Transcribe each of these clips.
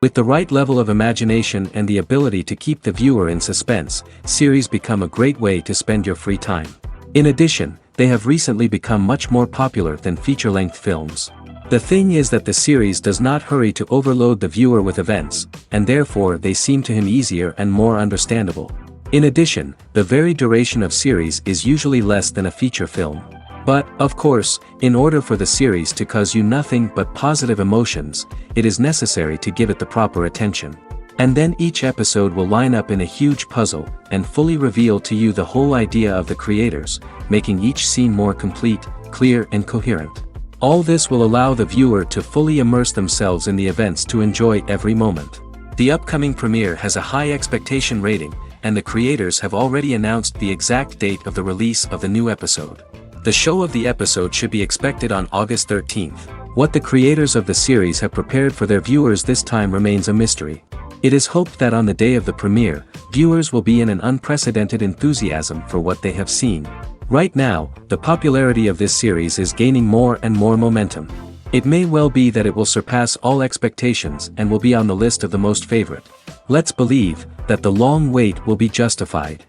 With the right level of imagination and the ability to keep the viewer in suspense, series become a great way to spend your free time. In addition, they have recently become much more popular than feature-length films. The thing is that the series does not hurry to overload the viewer with events, and therefore they seem to him easier and more understandable. In addition, the very duration of series is usually less than a feature film. But, of course, in order for the series to cause you nothing but positive emotions, it is necessary to give it the proper attention. And then each episode will line up in a huge puzzle, and fully reveal to you the whole idea of the creators, making each scene more complete, clear and coherent. All this will allow the viewer to fully immerse themselves in the events to enjoy every moment. The upcoming premiere has a high expectation rating, and the creators have already announced the exact date of the release of the new episode. The show of the episode should be expected on August 13th. What the creators of the series have prepared for their viewers this time remains a mystery. It is hoped that on the day of the premiere, viewers will be in an unprecedented enthusiasm for what they have seen. Right now, the popularity of this series is gaining more and more momentum. It may well be that it will surpass all expectations and will be on the list of the most favorite. Let's believe that the long wait will be justified.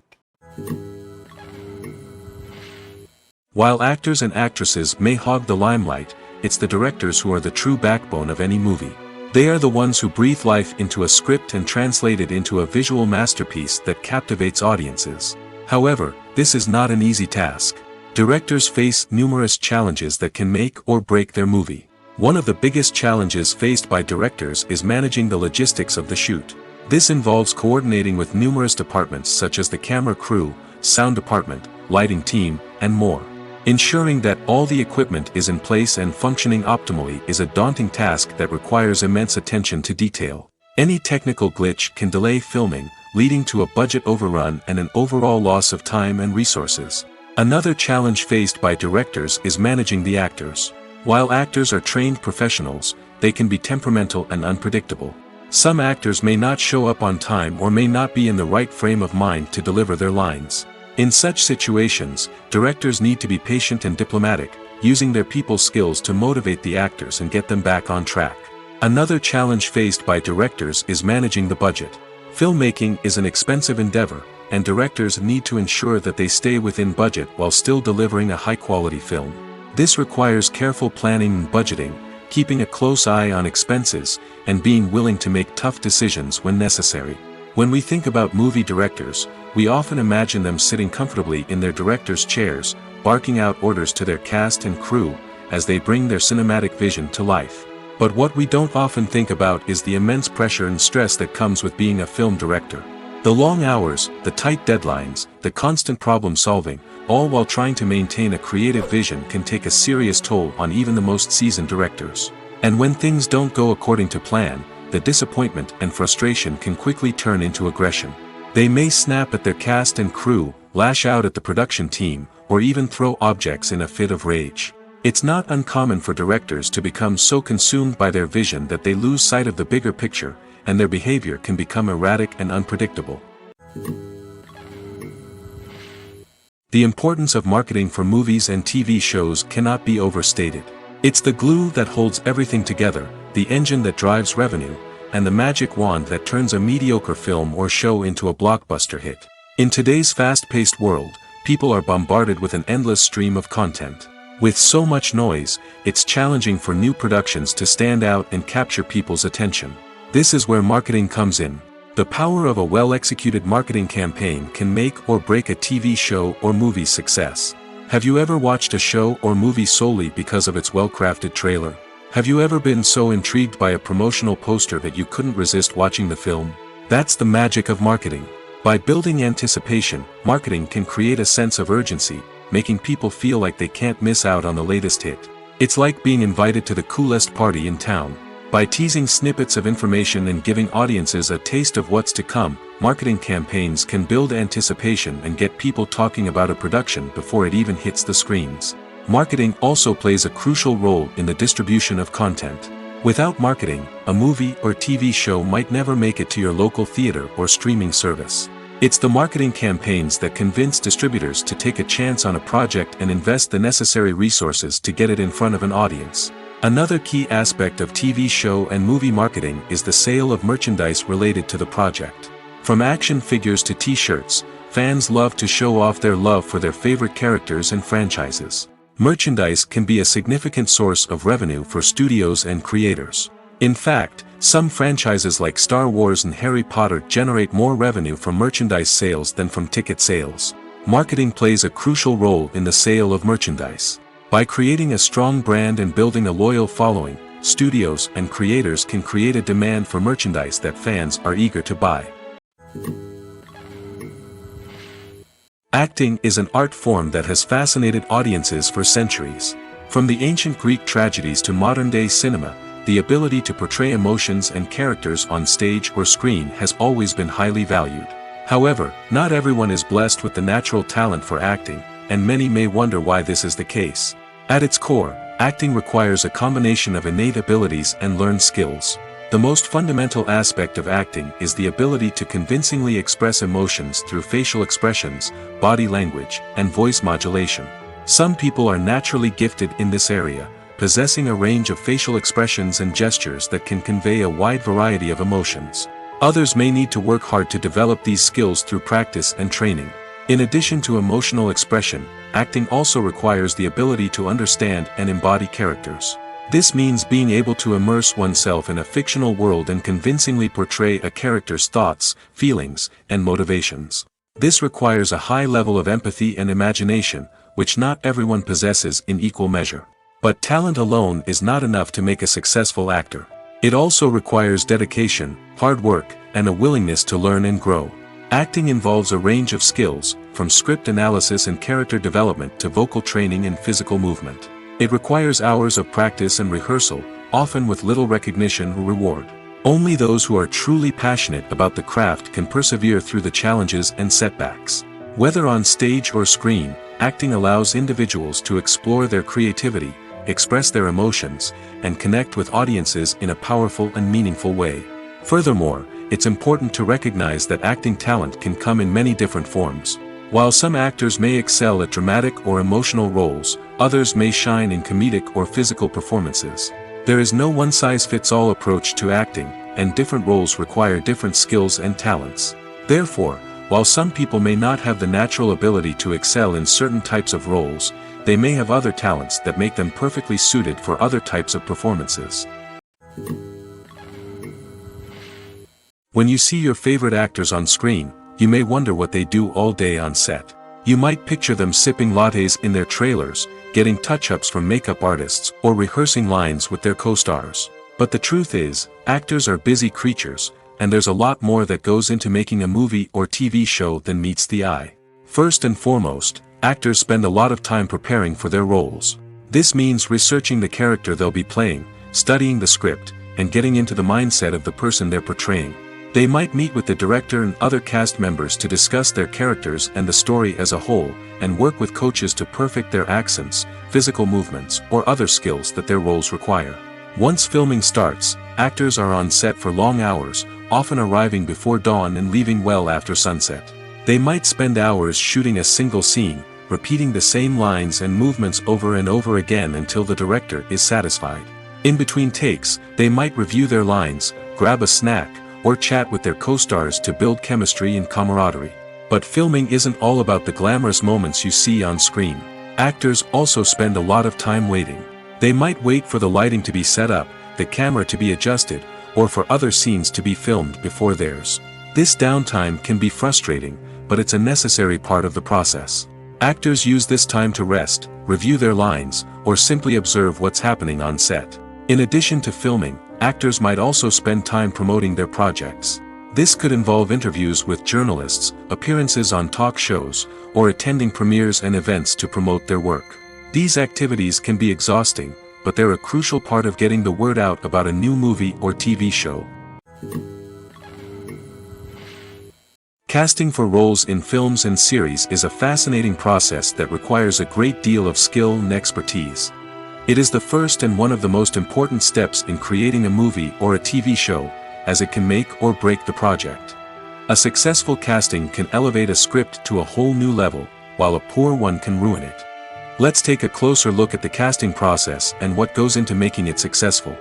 While actors and actresses may hog the limelight, it's the directors who are the true backbone of any movie. They are the ones who breathe life into a script and translate it into a visual masterpiece that captivates audiences. However, this is not an easy task. Directors face numerous challenges that can make or break their movie. One of the biggest challenges faced by directors is managing the logistics of the shoot. This involves coordinating with numerous departments such as the camera crew, sound department, lighting team, and more. Ensuring that all the equipment is in place and functioning optimally is a daunting task that requires immense attention to detail. Any technical glitch can delay filming, leading to a budget overrun and an overall loss of time and resources. Another challenge faced by directors is managing the actors. While actors are trained professionals, they can be temperamental and unpredictable. Some actors may not show up on time or may not be in the right frame of mind to deliver their lines. In such situations, directors need to be patient and diplomatic, using their people skills to motivate the actors and get them back on track. Another challenge faced by directors is managing the budget. Filmmaking is an expensive endeavor, and directors need to ensure that they stay within budget while still delivering a high-quality film. This requires careful planning and budgeting, keeping a close eye on expenses, and being willing to make tough decisions when necessary. When we think about movie directors, we often imagine them sitting comfortably in their director's chairs, barking out orders to their cast and crew, as they bring their cinematic vision to life. But what we don't often think about is the immense pressure and stress that comes with being a film director. The long hours, the tight deadlines, the constant problem solving, all while trying to maintain a creative vision can take a serious toll on even the most seasoned directors. And when things don't go according to plan, the disappointment and frustration can quickly turn into aggression. They may snap at their cast and crew, lash out at the production team, or even throw objects in a fit of rage. It's not uncommon for directors to become so consumed by their vision that they lose sight of the bigger picture, and their behavior can become erratic and unpredictable. The importance of marketing for movies and TV shows cannot be overstated. It's the glue that holds everything together, the engine that drives revenue, and the magic wand that turns a mediocre film or show into a blockbuster hit. In today's fast-paced world, people are bombarded with an endless stream of content. With so much noise, it's challenging for new productions to stand out and capture people's attention. This is where marketing comes in. The power of a well-executed marketing campaign can make or break a TV show or movie's success. Have you ever watched a show or movie solely because of its well-crafted trailer? Have you ever been so intrigued by a promotional poster that you couldn't resist watching the film? That's the magic of marketing. By building anticipation, marketing can create a sense of urgency, making people feel like they can't miss out on the latest hit. It's like being invited to the coolest party in town. By teasing snippets of information and giving audiences a taste of what's to come, marketing campaigns can build anticipation and get people talking about a production before it even hits the screens. Marketing also plays a crucial role in the distribution of content. Without marketing, a movie or TV show might never make it to your local theater or streaming service. It's the marketing campaigns that convince distributors to take a chance on a project and invest the necessary resources to get it in front of an audience. Another key aspect of TV show and movie marketing is the sale of merchandise related to the project. From action figures to t-shirts, fans love to show off their love for their favorite characters and franchises. Merchandise can be a significant source of revenue for studios and creators. In fact, some franchises like Star Wars and Harry Potter generate more revenue from merchandise sales than from ticket sales. Marketing plays a crucial role in the sale of merchandise. By creating a strong brand and building a loyal following, studios and creators can create a demand for merchandise that fans are eager to buy. Acting is an art form that has fascinated audiences for centuries. From the ancient Greek tragedies to modern-day cinema, the ability to portray emotions and characters on stage or screen has always been highly valued. However, not everyone is blessed with the natural talent for acting, and many may wonder why this is the case. At its core, acting requires a combination of innate abilities and learned skills. The most fundamental aspect of acting is the ability to convincingly express emotions through facial expressions, body language, and voice modulation. Some people are naturally gifted in this area, possessing a range of facial expressions and gestures that can convey a wide variety of emotions. Others may need to work hard to develop these skills through practice and training. In addition to emotional expression, acting also requires the ability to understand and embody characters. This means being able to immerse oneself in a fictional world and convincingly portray a character's thoughts, feelings, and motivations. This requires a high level of empathy and imagination, which not everyone possesses in equal measure. But talent alone is not enough to make a successful actor. It also requires dedication, hard work, and a willingness to learn and grow. Acting involves a range of skills, from script analysis and character development to vocal training and physical movement. It requires hours of practice and rehearsal, often with little recognition or reward. Only those who are truly passionate about the craft can persevere through the challenges and setbacks. Whether on stage or screen, acting allows individuals to explore their creativity, express their emotions, and connect with audiences in a powerful and meaningful way. Furthermore, it's important to recognize that acting talent can come in many different forms. While some actors may excel at dramatic or emotional roles, others may shine in comedic or physical performances. There is no one-size-fits-all approach to acting, and different roles require different skills and talents. Therefore, while some people may not have the natural ability to excel in certain types of roles, they may have other talents that make them perfectly suited for other types of performances. When you see your favorite actors on screen, you may wonder what they do all day on set. You might picture them sipping lattes in their trailers, getting touch-ups from makeup artists, or rehearsing lines with their co-stars. But the truth is, actors are busy creatures, and there's a lot more that goes into making a movie or TV show than meets the eye. First and foremost, actors spend a lot of time preparing for their roles. This means researching the character they'll be playing, studying the script, and getting into the mindset of the person they're portraying. They might meet with the director and other cast members to discuss their characters and the story as a whole, and work with coaches to perfect their accents, physical movements, or other skills that their roles require. Once filming starts, actors are on set for long hours, often arriving before dawn and leaving well after sunset. They might spend hours shooting a single scene, repeating the same lines and movements over and over again until the director is satisfied. In between takes, they might review their lines, grab a snack, or chat with their co-stars to build chemistry and camaraderie. But filming isn't all about the glamorous moments you see on screen. Actors also spend a lot of time waiting. They might wait for the lighting to be set up, the camera to be adjusted, or for other scenes to be filmed before theirs. This downtime can be frustrating, but it's a necessary part of the process. Actors use this time to rest, review their lines, or simply observe what's happening on set. In addition to filming, actors might also spend time promoting their projects. This could involve interviews with journalists, appearances on talk shows, or attending premieres and events to promote their work. These activities can be exhausting, but they're a crucial part of getting the word out about a new movie or TV show. Casting for roles in films and series is a fascinating process that requires a great deal of skill and expertise. It is the first and one of the most important steps in creating a movie or a TV show, as it can make or break the project. A successful casting can elevate a script to a whole new level, while a poor one can ruin it. Let's take a closer look at the casting process and what goes into making it successful.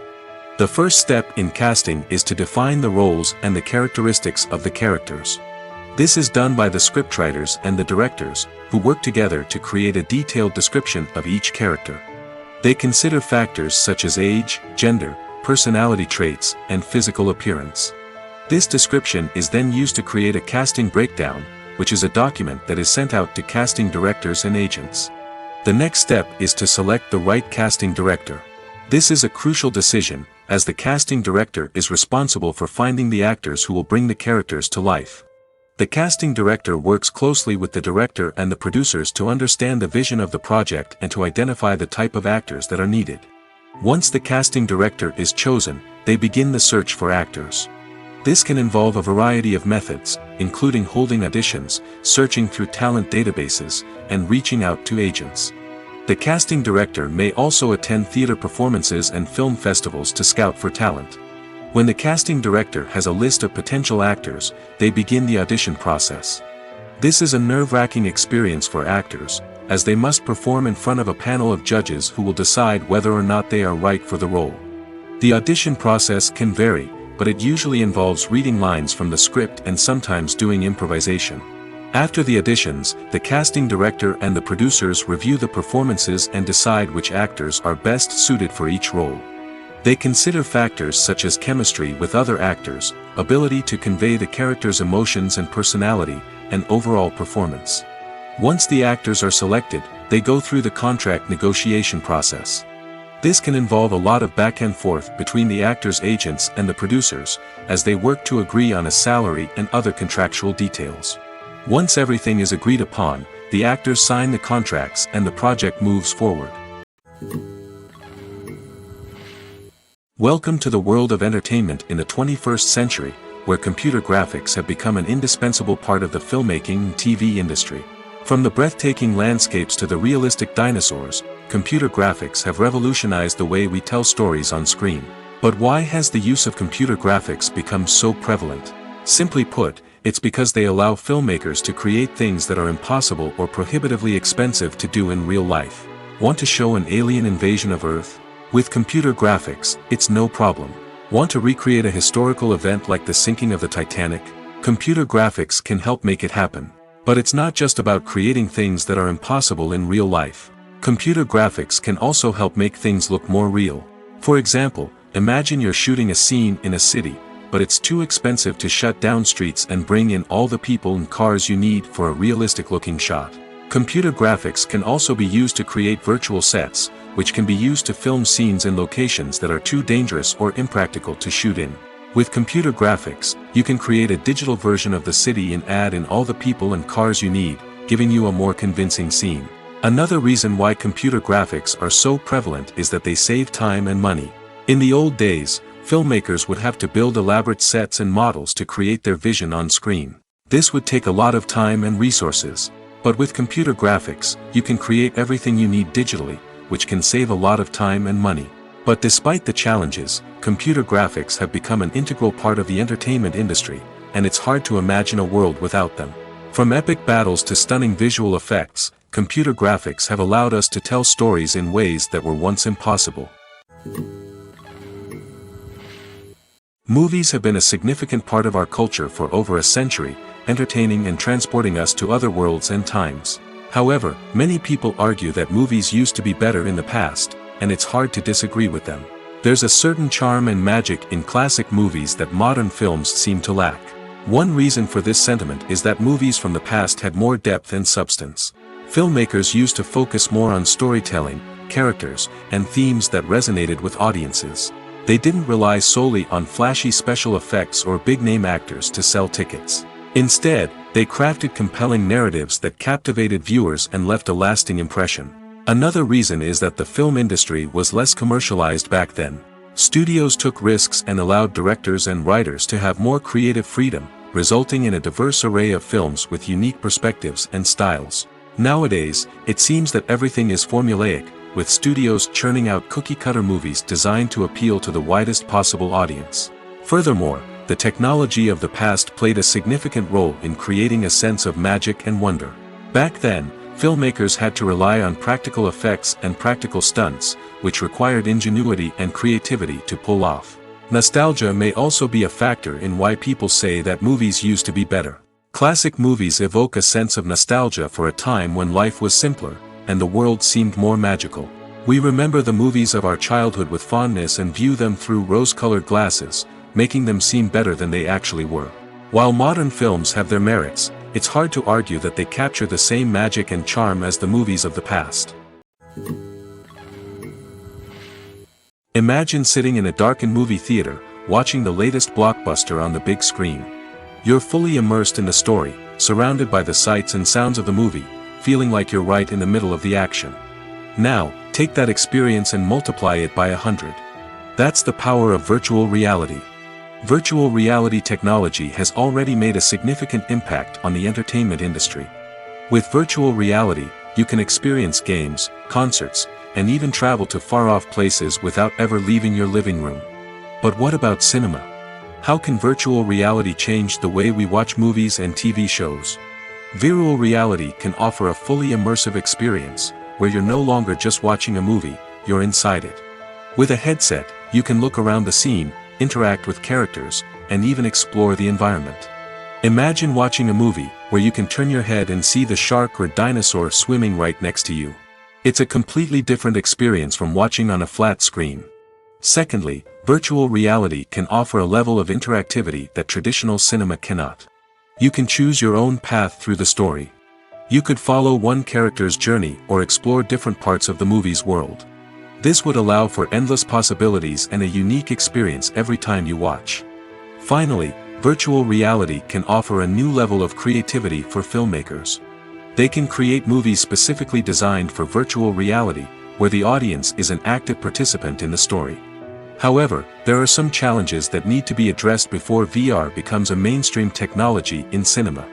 The first step in casting is to define the roles and the characteristics of the characters. This is done by the scriptwriters and the directors, who work together to create a detailed description of each character. They consider factors such as age, gender, personality traits, and physical appearance. This description is then used to create a casting breakdown, which is a document that is sent out to casting directors and agents. The next step is to select the right casting director. This is a crucial decision, as the casting director is responsible for finding the actors who will bring the characters to life. The casting director works closely with the director and the producers to understand the vision of the project and to identify the type of actors that are needed. Once the casting director is chosen, they begin the search for actors. This can involve a variety of methods, including holding auditions, searching through talent databases, and reaching out to agents. The casting director may also attend theater performances and film festivals to scout for talent. When the casting director has a list of potential actors, they begin the audition process. This is a nerve-wracking experience for actors, as they must perform in front of a panel of judges who will decide whether or not they are right for the role. The audition process can vary, but it usually involves reading lines from the script and sometimes doing improvisation. After the auditions, the casting director and the producers review the performances and decide which actors are best suited for each role. They consider factors such as chemistry with other actors, ability to convey the character's emotions and personality, and overall performance. Once the actors are selected, they go through the contract negotiation process. This can involve a lot of back and forth between the actors' agents and the producers, as they work to agree on a salary and other contractual details. Once everything is agreed upon, the actors sign the contracts and the project moves forward. Welcome to the world of entertainment in the 21st century, where computer graphics have become an indispensable part of the filmmaking and TV industry. From the breathtaking landscapes to the realistic dinosaurs, computer graphics have revolutionized the way we tell stories on screen. But why has the use of computer graphics become so prevalent? Simply put, it's because they allow filmmakers to create things that are impossible or prohibitively expensive to do in real life. Want to show an alien invasion of Earth? With computer graphics, it's no problem. Want to recreate a historical event like the sinking of the Titanic? Computer graphics can help make it happen. But it's not just about creating things that are impossible in real life. Computer graphics can also help make things look more real. For example, imagine you're shooting a scene in a city, but it's too expensive to shut down streets and bring in all the people and cars you need for a realistic-looking shot. Computer graphics can also be used to create virtual sets, which can be used to film scenes in locations that are too dangerous or impractical to shoot in. With computer graphics, you can create a digital version of the city and add in all the people and cars you need, giving you a more convincing scene. Another reason why computer graphics are so prevalent is that they save time and money. In the old days, filmmakers would have to build elaborate sets and models to create their vision on screen. This would take a lot of time and resources. But with computer graphics, you can create everything you need digitally, which can save a lot of time and money. But despite the challenges, computer graphics have become an integral part of the entertainment industry, and it's hard to imagine a world without them. From epic battles to stunning visual effects, computer graphics have allowed us to tell stories in ways that were once impossible. Movies have been a significant part of our culture for over a century, entertaining and transporting us to other worlds and times. However, many people argue that movies used to be better in the past, and it's hard to disagree with them. There's a certain charm and magic in classic movies that modern films seem to lack. One reason for this sentiment is that movies from the past had more depth and substance. Filmmakers used to focus more on storytelling, characters, and themes that resonated with audiences. They didn't rely solely on flashy special effects or big-name actors to sell tickets. Instead, they crafted compelling narratives that captivated viewers and left a lasting impression. Another reason is that the film industry was less commercialized back then. Studios took risks and allowed directors and writers to have more creative freedom, resulting in a diverse array of films with unique perspectives and styles. Nowadays, it seems that everything is formulaic, with studios churning out cookie-cutter movies designed to appeal to the widest possible audience. Furthermore, the technology of the past played a significant role in creating a sense of magic and wonder. Back then, filmmakers had to rely on practical effects and practical stunts, which required ingenuity and creativity to pull off. Nostalgia may also be a factor in why people say that movies used to be better. Classic movies evoke a sense of nostalgia for a time when life was simpler, and the world seemed more magical. We remember the movies of our childhood with fondness and view them through rose-colored glasses, making them seem better than they actually were. While modern films have their merits, it's hard to argue that they capture the same magic and charm as the movies of the past. Imagine sitting in a darkened movie theater, watching the latest blockbuster on the big screen. You're fully immersed in the story, surrounded by the sights and sounds of the movie, feeling like you're right in the middle of the action. Now, take that experience and multiply it by 100. That's the power of virtual reality. Virtual reality technology has already made a significant impact on the entertainment industry. With virtual reality, you can experience games, concerts, and even travel to far-off places without ever leaving your living room. But what about cinema? How can virtual reality change the way we watch movies and TV shows? Virtual reality can offer a fully immersive experience, where you're no longer just watching a movie, you're inside it. With a headset, you can look around the scene, interact with characters, and even explore the environment. Imagine watching a movie where you can turn your head and see the shark or dinosaur swimming right next to you. It's a completely different experience from watching on a flat screen. Secondly, virtual reality can offer a level of interactivity that traditional cinema cannot. You can choose your own path through the story. You could follow one character's journey or explore different parts of the movie's world. This would allow for endless possibilities and a unique experience every time you watch. Finally, virtual reality can offer a new level of creativity for filmmakers. They can create movies specifically designed for virtual reality, where the audience is an active participant in the story. However, there are some challenges that need to be addressed before VR becomes a mainstream technology in cinema.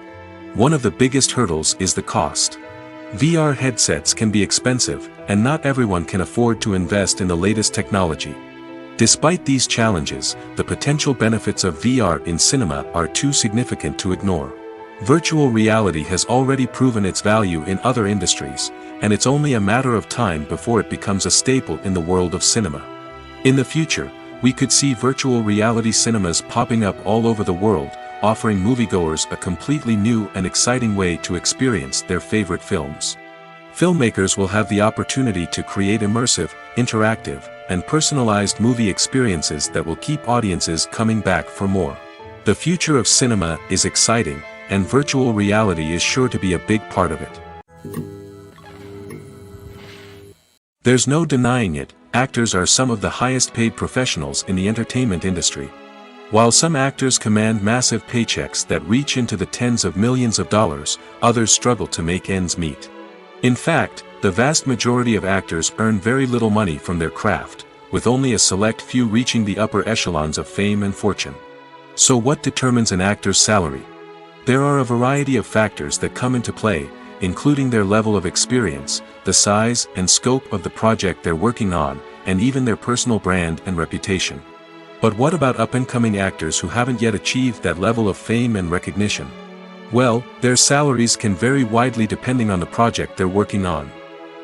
One of the biggest hurdles is the cost. VR headsets can be expensive, and not everyone can afford to invest in the latest technology. Despite these challenges, the potential benefits of VR in cinema are too significant to ignore. Virtual reality has already proven its value in other industries, and it's only a matter of time before it becomes a staple in the world of cinema. In the future, we could see virtual reality cinemas popping up all over the world, offering moviegoers a completely new and exciting way to experience their favorite films. Filmmakers will have the opportunity to create immersive, interactive, and personalized movie experiences that will keep audiences coming back for more. The future of cinema is exciting, and virtual reality is sure to be a big part of it. There's no denying it, actors are some of the highest paid professionals in the entertainment industry. While some actors command massive paychecks that reach into the tens of millions of dollars, others struggle to make ends meet. In fact, the vast majority of actors earn very little money from their craft, with only a select few reaching the upper echelons of fame and fortune. So what determines an actor's salary? There are a variety of factors that come into play, including their level of experience, the size and scope of the project they're working on, and even their personal brand and reputation. But what about up-and-coming actors who haven't yet achieved that level of fame and recognition? Well, their salaries can vary widely depending on the project they're working on.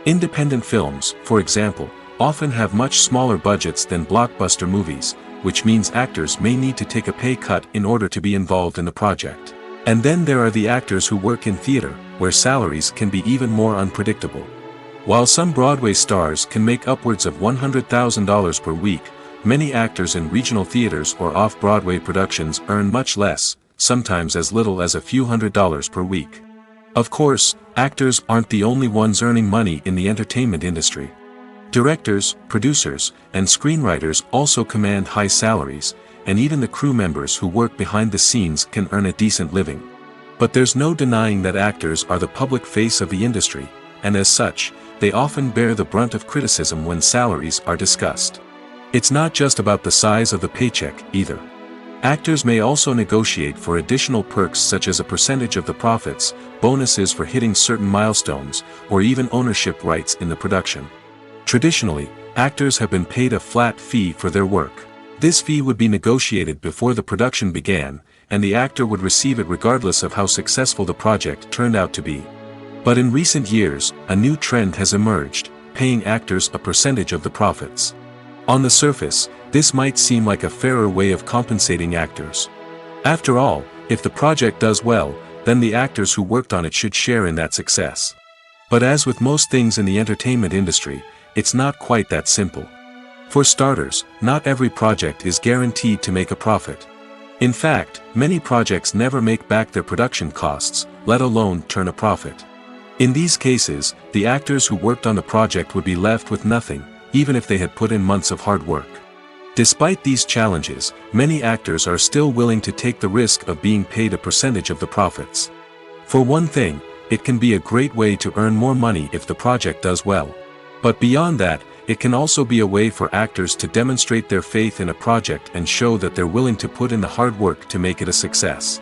Independent films, for example, often have much smaller budgets than blockbuster movies, which means actors may need to take a pay cut in order to be involved in the project. And then there are the actors who work in theater, where salaries can be even more unpredictable. While some Broadway stars can make upwards of $100,000 per week, many actors in regional theaters or off-Broadway productions earn much less, sometimes as little as a few $100s per week. Of course, actors aren't the only ones earning money in the entertainment industry. Directors, producers, and screenwriters also command high salaries, and even the crew members who work behind the scenes can earn a decent living. But there's no denying that actors are the public face of the industry, and as such, they often bear the brunt of criticism when salaries are discussed. It's not just about the size of the paycheck, either. Actors may also negotiate for additional perks such as a percentage of the profits, bonuses for hitting certain milestones, or even ownership rights in the production. Traditionally, actors have been paid a flat fee for their work. This fee would be negotiated before the production began, and the actor would receive it regardless of how successful the project turned out to be. But in recent years, a new trend has emerged, paying actors a percentage of the profits. On the surface, this might seem like a fairer way of compensating actors. After all, if the project does well, then the actors who worked on it should share in that success. But as with most things in the entertainment industry, it's not quite that simple. For starters, not every project is guaranteed to make a profit. In fact, many projects never make back their production costs, let alone turn a profit. In these cases, the actors who worked on the project would be left with nothing, even if they had put in months of hard work. Despite these challenges, many actors are still willing to take the risk of being paid a percentage of the profits. For one thing, it can be a great way to earn more money if the project does well. But beyond that, it can also be a way for actors to demonstrate their faith in a project and show that they're willing to put in the hard work to make it a success.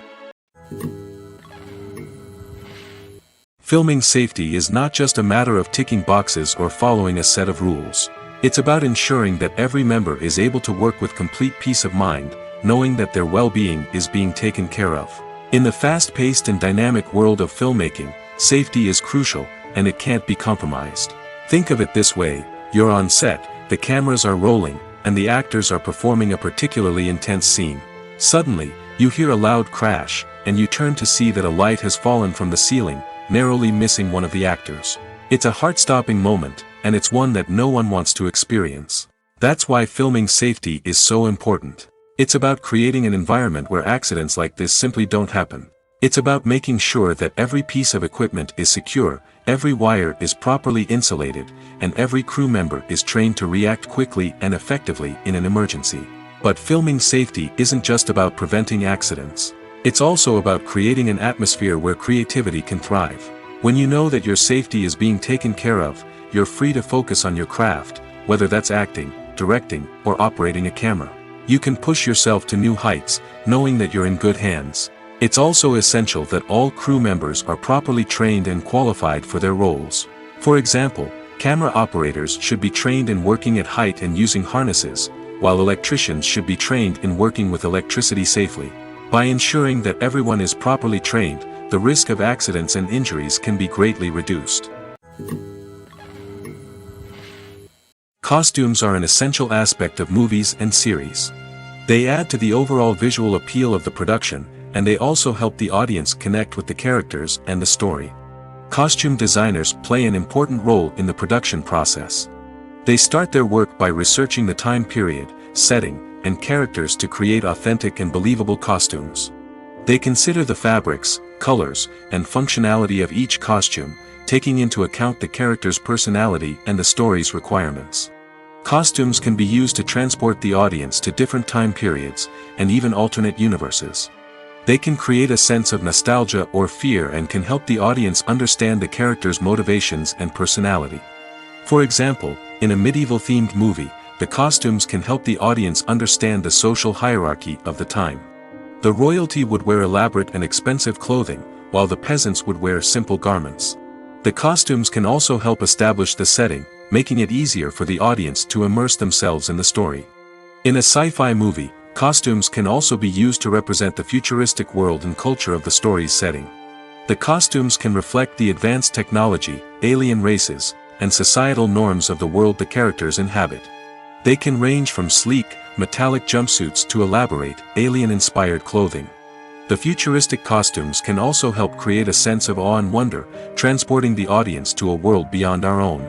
Filming safety is not just a matter of ticking boxes or following a set of rules. It's about ensuring that every member is able to work with complete peace of mind, knowing that their well-being is being taken care of. In the fast-paced and dynamic world of filmmaking, safety is crucial, and it can't be compromised. Think of it this way: you're on set, the cameras are rolling, and the actors are performing a particularly intense scene. Suddenly, you hear a loud crash, and you turn to see that a light has fallen from the ceiling, narrowly missing one of the actors. It's a heart-stopping moment, and it's one that no one wants to experience. That's why filming safety is so important. It's about creating an environment where accidents like this simply don't happen. It's about making sure that every piece of equipment is secure, every wire is properly insulated, and every crew member is trained to react quickly and effectively in an emergency. But filming safety isn't just about preventing accidents. It's also about creating an atmosphere where creativity can thrive. When you know that your safety is being taken care of, you're free to focus on your craft, whether that's acting, directing, or operating a camera. You can push yourself to new heights, knowing that you're in good hands. It's also essential that all crew members are properly trained and qualified for their roles. For example, camera operators should be trained in working at height and using harnesses, while electricians should be trained in working with electricity safely. By ensuring that everyone is properly trained, the risk of accidents and injuries can be greatly reduced. Costumes are an essential aspect of movies and series. They add to the overall visual appeal of the production, and they also help the audience connect with the characters and the story. Costume designers play an important role in the production process. They start their work by researching the time period, setting, and characters to create authentic and believable costumes. They consider the fabrics, colors, and functionality of each costume, taking into account the character's personality and the story's requirements. Costumes can be used to transport the audience to different time periods, and even alternate universes. They can create a sense of nostalgia or fear and can help the audience understand the character's motivations and personality. For example, in a medieval-themed movie, the costumes can help the audience understand the social hierarchy of the time. The royalty would wear elaborate and expensive clothing, while the peasants would wear simple garments. The costumes can also help establish the setting, making it easier for the audience to immerse themselves in the story. In a sci-fi movie, costumes can also be used to represent the futuristic world and culture of the story's setting. The costumes can reflect the advanced technology, alien races, and societal norms of the world the characters inhabit. They can range from sleek, metallic jumpsuits to elaborate, alien-inspired clothing. The futuristic costumes can also help create a sense of awe and wonder, transporting the audience to a world beyond our own.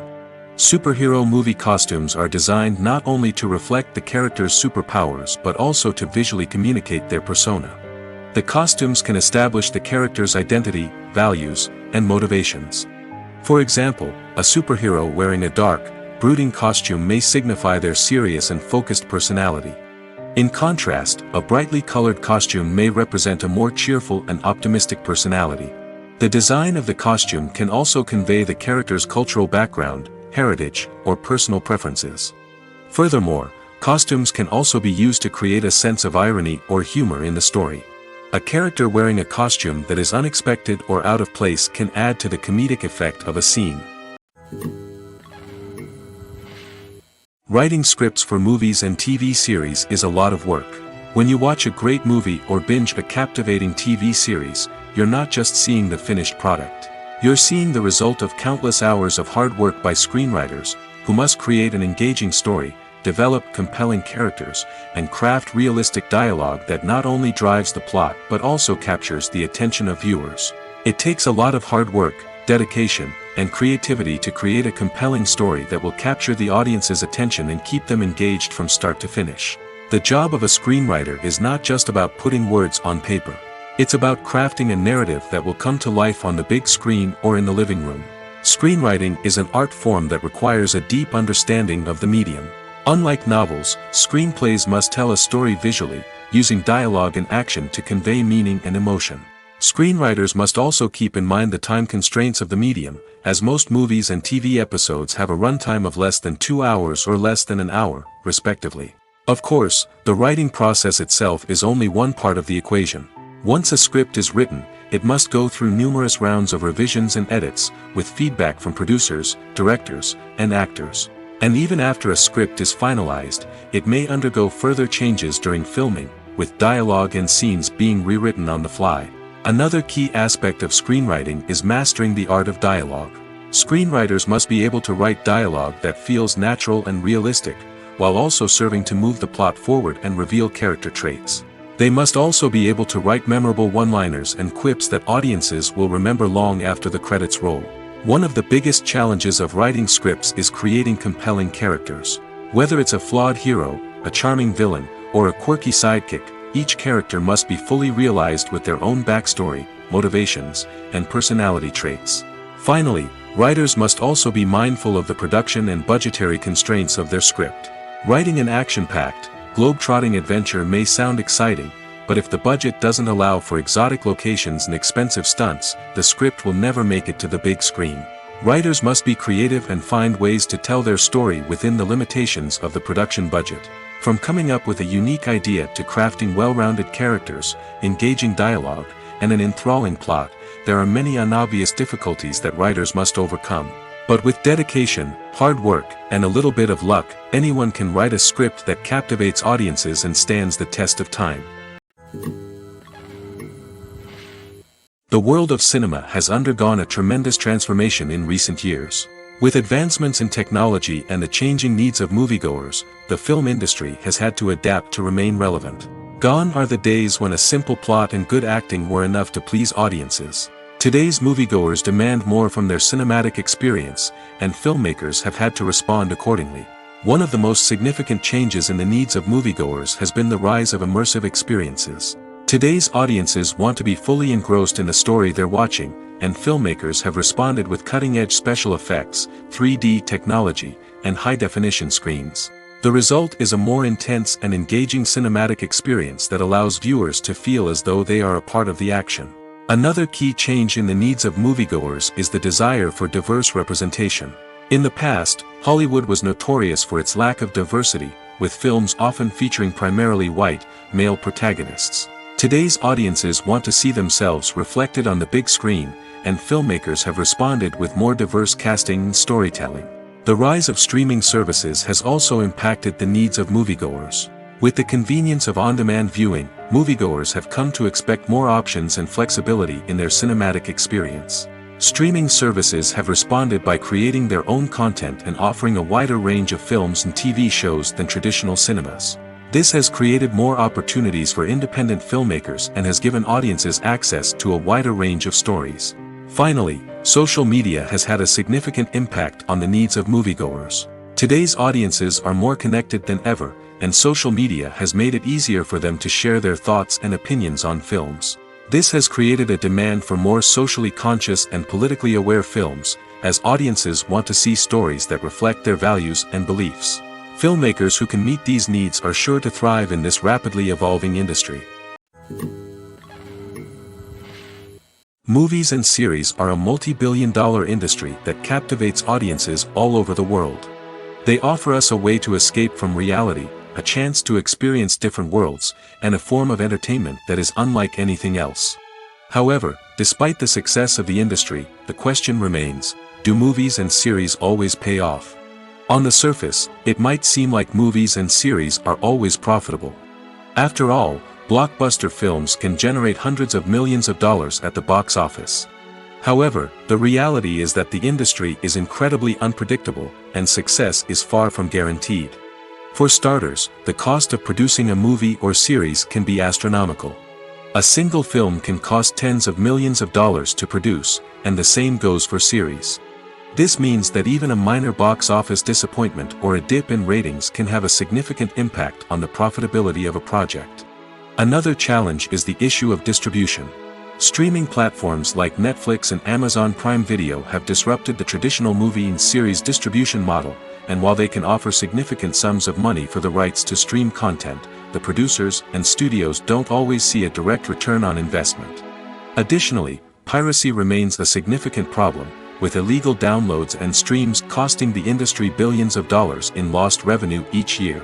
Superhero movie costumes are designed not only to reflect the character's superpowers but also to visually communicate their persona. The costumes can establish the character's identity, values, and motivations. For example, a superhero wearing a dark, brooding costume may signify their serious and focused personality. In contrast, a brightly colored costume may represent a more cheerful and optimistic personality. The design of the costume can also convey the character's cultural background, heritage, or personal preferences. Furthermore, costumes can also be used to create a sense of irony or humor in the story. A character wearing a costume that is unexpected or out of place can add to the comedic effect of a scene. Writing scripts for movies and TV series is a lot of work. When you watch a great movie or binge a captivating TV series, you're not just seeing the finished product. You're seeing the result of countless hours of hard work by screenwriters, who must create an engaging story, develop compelling characters, and craft realistic dialogue that not only drives the plot but also captures the attention of viewers. It takes a lot of hard work, dedication, and creativity to create a compelling story that will capture the audience's attention and keep them engaged from start to finish. The job of a screenwriter is not just about putting words on paper. It's about crafting a narrative that will come to life on the big screen or in the living room. Screenwriting is an art form that requires a deep understanding of the medium. Unlike novels, screenplays must tell a story visually, using dialogue and action to convey meaning and emotion. Screenwriters must also keep in mind the time constraints of the medium, as most movies and TV episodes have a runtime of less than 2 hours or less than an hour, respectively. Of course, the writing process itself is only one part of the equation. Once a script is written, it must go through numerous rounds of revisions and edits, with feedback from producers, directors, and actors. And even after a script is finalized, it may undergo further changes during filming, with dialogue and scenes being rewritten on the fly. Another key aspect of screenwriting is mastering the art of dialogue. Screenwriters must be able to write dialogue that feels natural and realistic, while also serving to move the plot forward and reveal character traits. They must also be able to write memorable one-liners and quips that audiences will remember long after the credits roll. One of the biggest challenges of writing scripts is creating compelling characters. Whether it's a flawed hero, a charming villain, or a quirky sidekick, each character must be fully realized with their own backstory, motivations, and personality traits. Finally, writers must also be mindful of the production and budgetary constraints of their script. Writing an action-packed, globe-trotting adventure may sound exciting, but if the budget doesn't allow for exotic locations and expensive stunts, the script will never make it to the big screen. Writers must be creative and find ways to tell their story within the limitations of the production budget. From coming up with a unique idea to crafting well-rounded characters, engaging dialogue, and an enthralling plot, there are many unobvious difficulties that writers must overcome. But with dedication, hard work, and a little bit of luck, anyone can write a script that captivates audiences and stands the test of time. The world of cinema has undergone a tremendous transformation in recent years. With advancements in technology and the changing needs of moviegoers, the film industry has had to adapt to remain relevant. Gone are the days when a simple plot and good acting were enough to please audiences. Today's moviegoers demand more from their cinematic experience, and filmmakers have had to respond accordingly. One of the most significant changes in the needs of moviegoers has been the rise of immersive experiences. Today's audiences want to be fully engrossed in the story they're watching, and filmmakers have responded with cutting-edge special effects, 3D technology, and high-definition screens. The result is a more intense and engaging cinematic experience that allows viewers to feel as though they are a part of the action. Another key change in the needs of moviegoers is the desire for diverse representation. In the past, Hollywood was notorious for its lack of diversity, with films often featuring primarily white, male protagonists. Today's audiences want to see themselves reflected on the big screen, and filmmakers have responded with more diverse casting and storytelling. The rise of streaming services has also impacted the needs of moviegoers. With the convenience of on-demand viewing, moviegoers have come to expect more options and flexibility in their cinematic experience. Streaming services have responded by creating their own content and offering a wider range of films and TV shows than traditional cinemas. This has created more opportunities for independent filmmakers and has given audiences access to a wider range of stories. Finally, social media has had a significant impact on the needs of moviegoers. Today's audiences are more connected than ever, and social media has made it easier for them to share their thoughts and opinions on films. This has created a demand for more socially conscious and politically aware films, as audiences want to see stories that reflect their values and beliefs. Filmmakers who can meet these needs are sure to thrive in this rapidly evolving industry. Movies and series are a multi-billion-dollar industry that captivates audiences all over the world. They offer us a way to escape from reality, a chance to experience different worlds, and a form of entertainment that is unlike anything else. However, despite the success of the industry, the question remains, do movies and series always pay off? On the surface, it might seem like movies and series are always profitable. After all, blockbuster films can generate hundreds of millions of dollars at the box office. However, the reality is that the industry is incredibly unpredictable, and success is far from guaranteed. For starters, the cost of producing a movie or series can be astronomical. A single film can cost tens of millions of dollars to produce, and the same goes for series. This means that even a minor box office disappointment or a dip in ratings can have a significant impact on the profitability of a project. Another challenge is the issue of distribution. Streaming platforms like Netflix and Amazon Prime Video have disrupted the traditional movie and series distribution model, and while they can offer significant sums of money for the rights to stream content, the producers and studios don't always see a direct return on investment. Additionally, piracy remains a significant problem, with illegal downloads and streams costing the industry billions of dollars in lost revenue each year.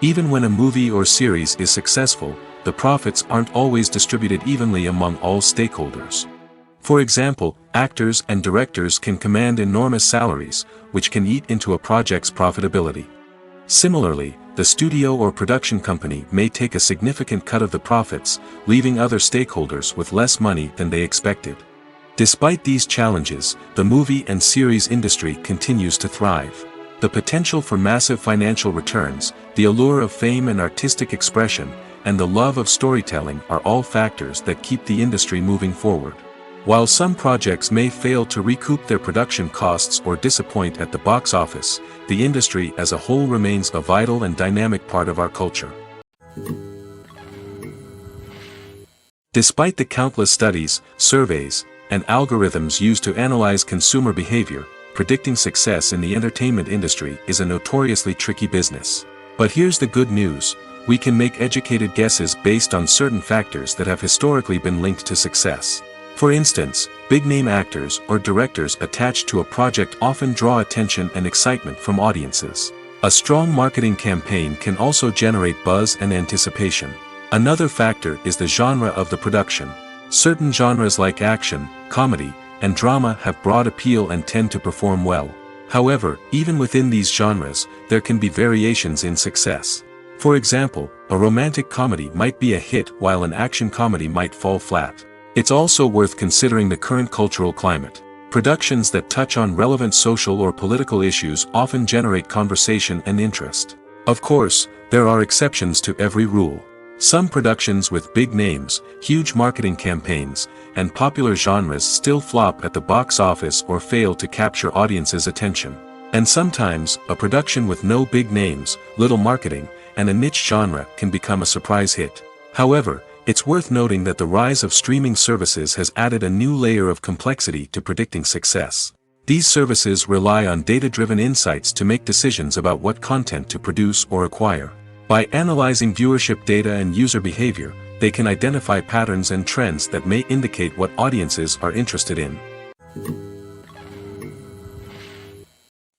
Even when a movie or series is successful, the profits aren't always distributed evenly among all stakeholders. For example, actors and directors can command enormous salaries, which can eat into a project's profitability. Similarly, the studio or production company may take a significant cut of the profits, leaving other stakeholders with less money than they expected. Despite these challenges, the movie and series industry continues to thrive. The potential for massive financial returns, the allure of fame and artistic expression, and the love of storytelling are all factors that keep the industry moving forward. While some projects may fail to recoup their production costs or disappoint at the box office, the industry as a whole remains a vital and dynamic part of our culture. Despite the countless studies, surveys, and algorithms used to analyze consumer behavior, predicting success in the entertainment industry is a notoriously tricky business. But here's the good news: we can make educated guesses based on certain factors that have historically been linked to success. For instance, big-name actors or directors attached to a project often draw attention and excitement from audiences. A strong marketing campaign can also generate buzz and anticipation. Another factor is the genre of the production. Certain genres like action, comedy, and drama have broad appeal and tend to perform well. However, even within these genres, there can be variations in success. For example, a romantic comedy might be a hit while an action comedy might fall flat. It's also worth considering the current cultural climate. Productions that touch on relevant social or political issues often generate conversation and interest. Of course, there are exceptions to every rule. Some productions with big names, huge marketing campaigns, and popular genres still flop at the box office or fail to capture audiences' attention. And sometimes, a production with no big names, little marketing, and a niche genre can become a surprise hit. However, it's worth noting that the rise of streaming services has added a new layer of complexity to predicting success. These services rely on data-driven insights to make decisions about what content to produce or acquire. By analyzing viewership data and user behavior, they can identify patterns and trends that may indicate what audiences are interested in.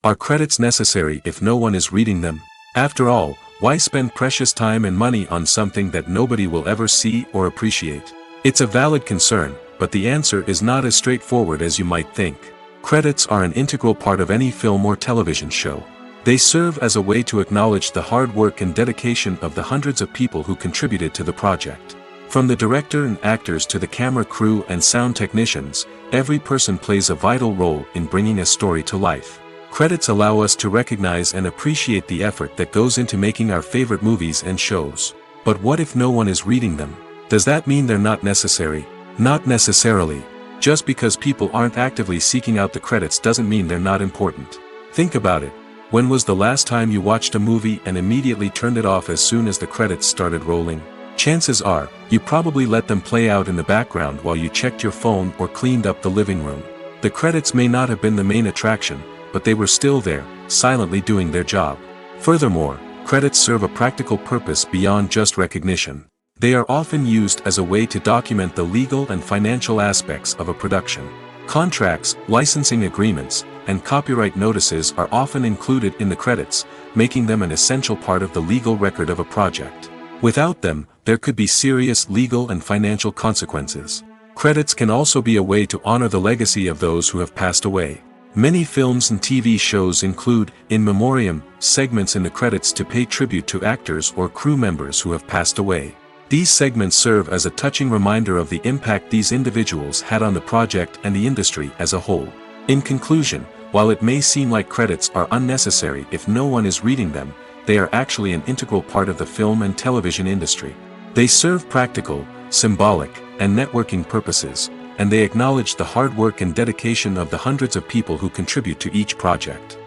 Are credits necessary if no one is reading them? After all, why spend precious time and money on something that nobody will ever see or appreciate? It's a valid concern, but the answer is not as straightforward as you might think. Credits are an integral part of any film or television show. They serve as a way to acknowledge the hard work and dedication of the hundreds of people who contributed to the project. From the director and actors to the camera crew and sound technicians, every person plays a vital role in bringing a story to life. Credits allow us to recognize and appreciate the effort that goes into making our favorite movies and shows. But what if no one is reading them? Does that mean they're not necessary? Not necessarily. Just because people aren't actively seeking out the credits doesn't mean they're not important. Think about it. When was the last time you watched a movie and immediately turned it off as soon as the credits started rolling? Chances are, you probably let them play out in the background while you checked your phone or cleaned up the living room. The credits may not have been the main attraction, but they were still there, silently doing their job. Furthermore, credits serve a practical purpose beyond just recognition. They are often used as a way to document the legal and financial aspects of a production. Contracts, licensing agreements, and copyright notices are often included in the credits, making them an essential part of the legal record of a project. Without them, there could be serious legal and financial consequences. Credits can also be a way to honor the legacy of those who have passed away. Many films and TV shows include, in memoriam, segments in the credits to pay tribute to actors or crew members who have passed away. These segments serve as a touching reminder of the impact these individuals had on the project and the industry as a whole. In conclusion, while it may seem like credits are unnecessary if no one is reading them, they are actually an integral part of the film and television industry. They serve practical, symbolic, and networking purposes, and they acknowledge the hard work and dedication of the hundreds of people who contribute to each project.